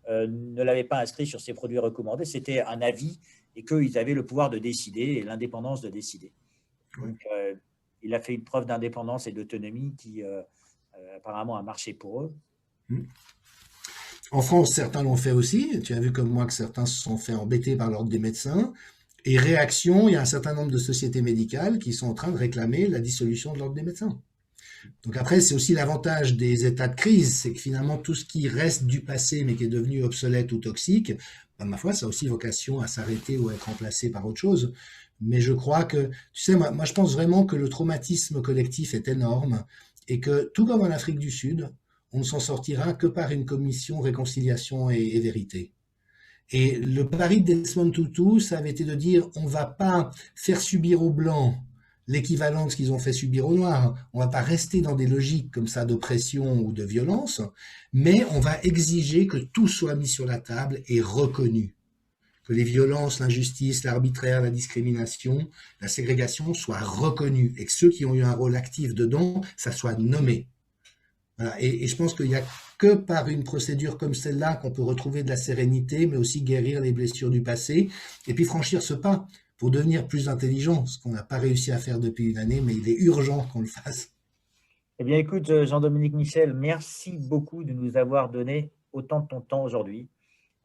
ne l'avait pas inscrit sur ses produits recommandés. C'était un avis et qu'ils avaient le pouvoir de décider et l'indépendance de décider. ouais. Donc, il a fait une preuve d'indépendance et d'autonomie qui apparemment a marché pour eux. En France, certains l'ont fait aussi. Tu as vu comme moi que certains se sont fait embêter par l'ordre des médecins. Et réaction, il y a un certain nombre de sociétés médicales qui sont en train de réclamer la dissolution de l'ordre des médecins. Donc après, c'est aussi l'avantage des états de crise, c'est que finalement tout ce qui reste du passé mais qui est devenu obsolète ou toxique, ben, ma foi, ça a aussi vocation à s'arrêter ou à être remplacé par autre chose. Mais je crois que, tu sais, moi je pense vraiment que le traumatisme collectif est énorme et que tout comme en Afrique du Sud, on ne s'en sortira que par une commission réconciliation et vérité. Et le pari de Desmond Tutu, ça avait été de dire on ne va pas faire subir aux Blancs l'équivalent de ce qu'ils ont fait subir aux Noirs. On ne va pas rester dans des logiques comme ça d'oppression ou de violence, mais on va exiger que tout soit mis sur la table et reconnu. Que les violences, l'injustice, l'arbitraire, la discrimination, la ségrégation soient reconnues et que ceux qui ont eu un rôle actif dedans, ça soit nommé. Voilà. Et je pense qu'il n'y a que par une procédure comme celle-là qu'on peut retrouver de la sérénité, mais aussi guérir les blessures du passé, et puis franchir ce pas pour devenir plus intelligent, ce qu'on n'a pas réussi à faire depuis une année, mais il est urgent qu'on le fasse. Eh bien, écoute, Jean-Dominique Michel, merci beaucoup de nous avoir donné autant de ton temps aujourd'hui.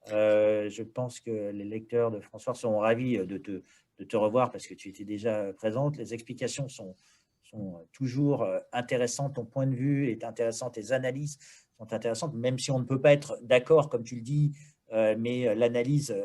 Je pense que les lecteurs de François seront ravis de te revoir parce que tu étais déjà présente. Les explications sont toujours intéressantes. Ton point de vue est intéressant, tes analyses sont intéressantes, même si on ne peut pas être d'accord, comme tu le dis, mais l'analyse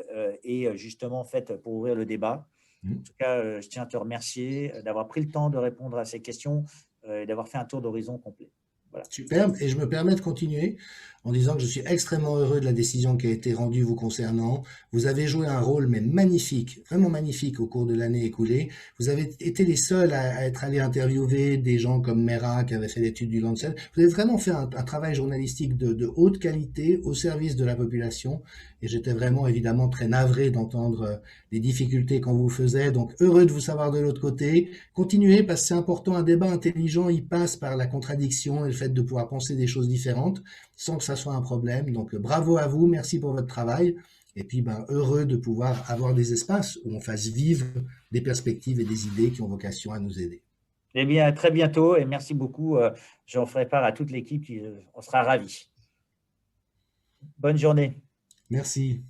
est justement faite pour ouvrir le débat. En tout cas, je tiens à te remercier d'avoir pris le temps de répondre à ces questions et d'avoir fait un tour d'horizon complet. Voilà. Superbe. Et je me permets de continuer en disant que je suis extrêmement heureux de la décision qui a été rendue vous concernant. Vous avez joué un rôle, mais magnifique, vraiment magnifique au cours de l'année écoulée. Vous avez été les seuls à être allés interviewer des gens comme Mera, qui avait fait l'étude du Lancet. Vous avez vraiment fait un travail journalistique de haute qualité au service de la population. Et j'étais vraiment, évidemment, très navré d'entendre les difficultés qu'on vous faisait. Donc, heureux de vous savoir de l'autre côté. Continuez, parce que c'est important. Un débat intelligent, il passe par la contradiction et le fait de pouvoir penser des choses différentes sans que ça soit un problème. Donc, bravo à vous, merci pour votre travail. Et puis, ben, heureux de pouvoir avoir des espaces où on fasse vivre des perspectives et des idées qui ont vocation à nous aider. Eh bien, à très bientôt et merci beaucoup. J'en ferai part à toute l'équipe, on sera ravis. Bonne journée. Merci.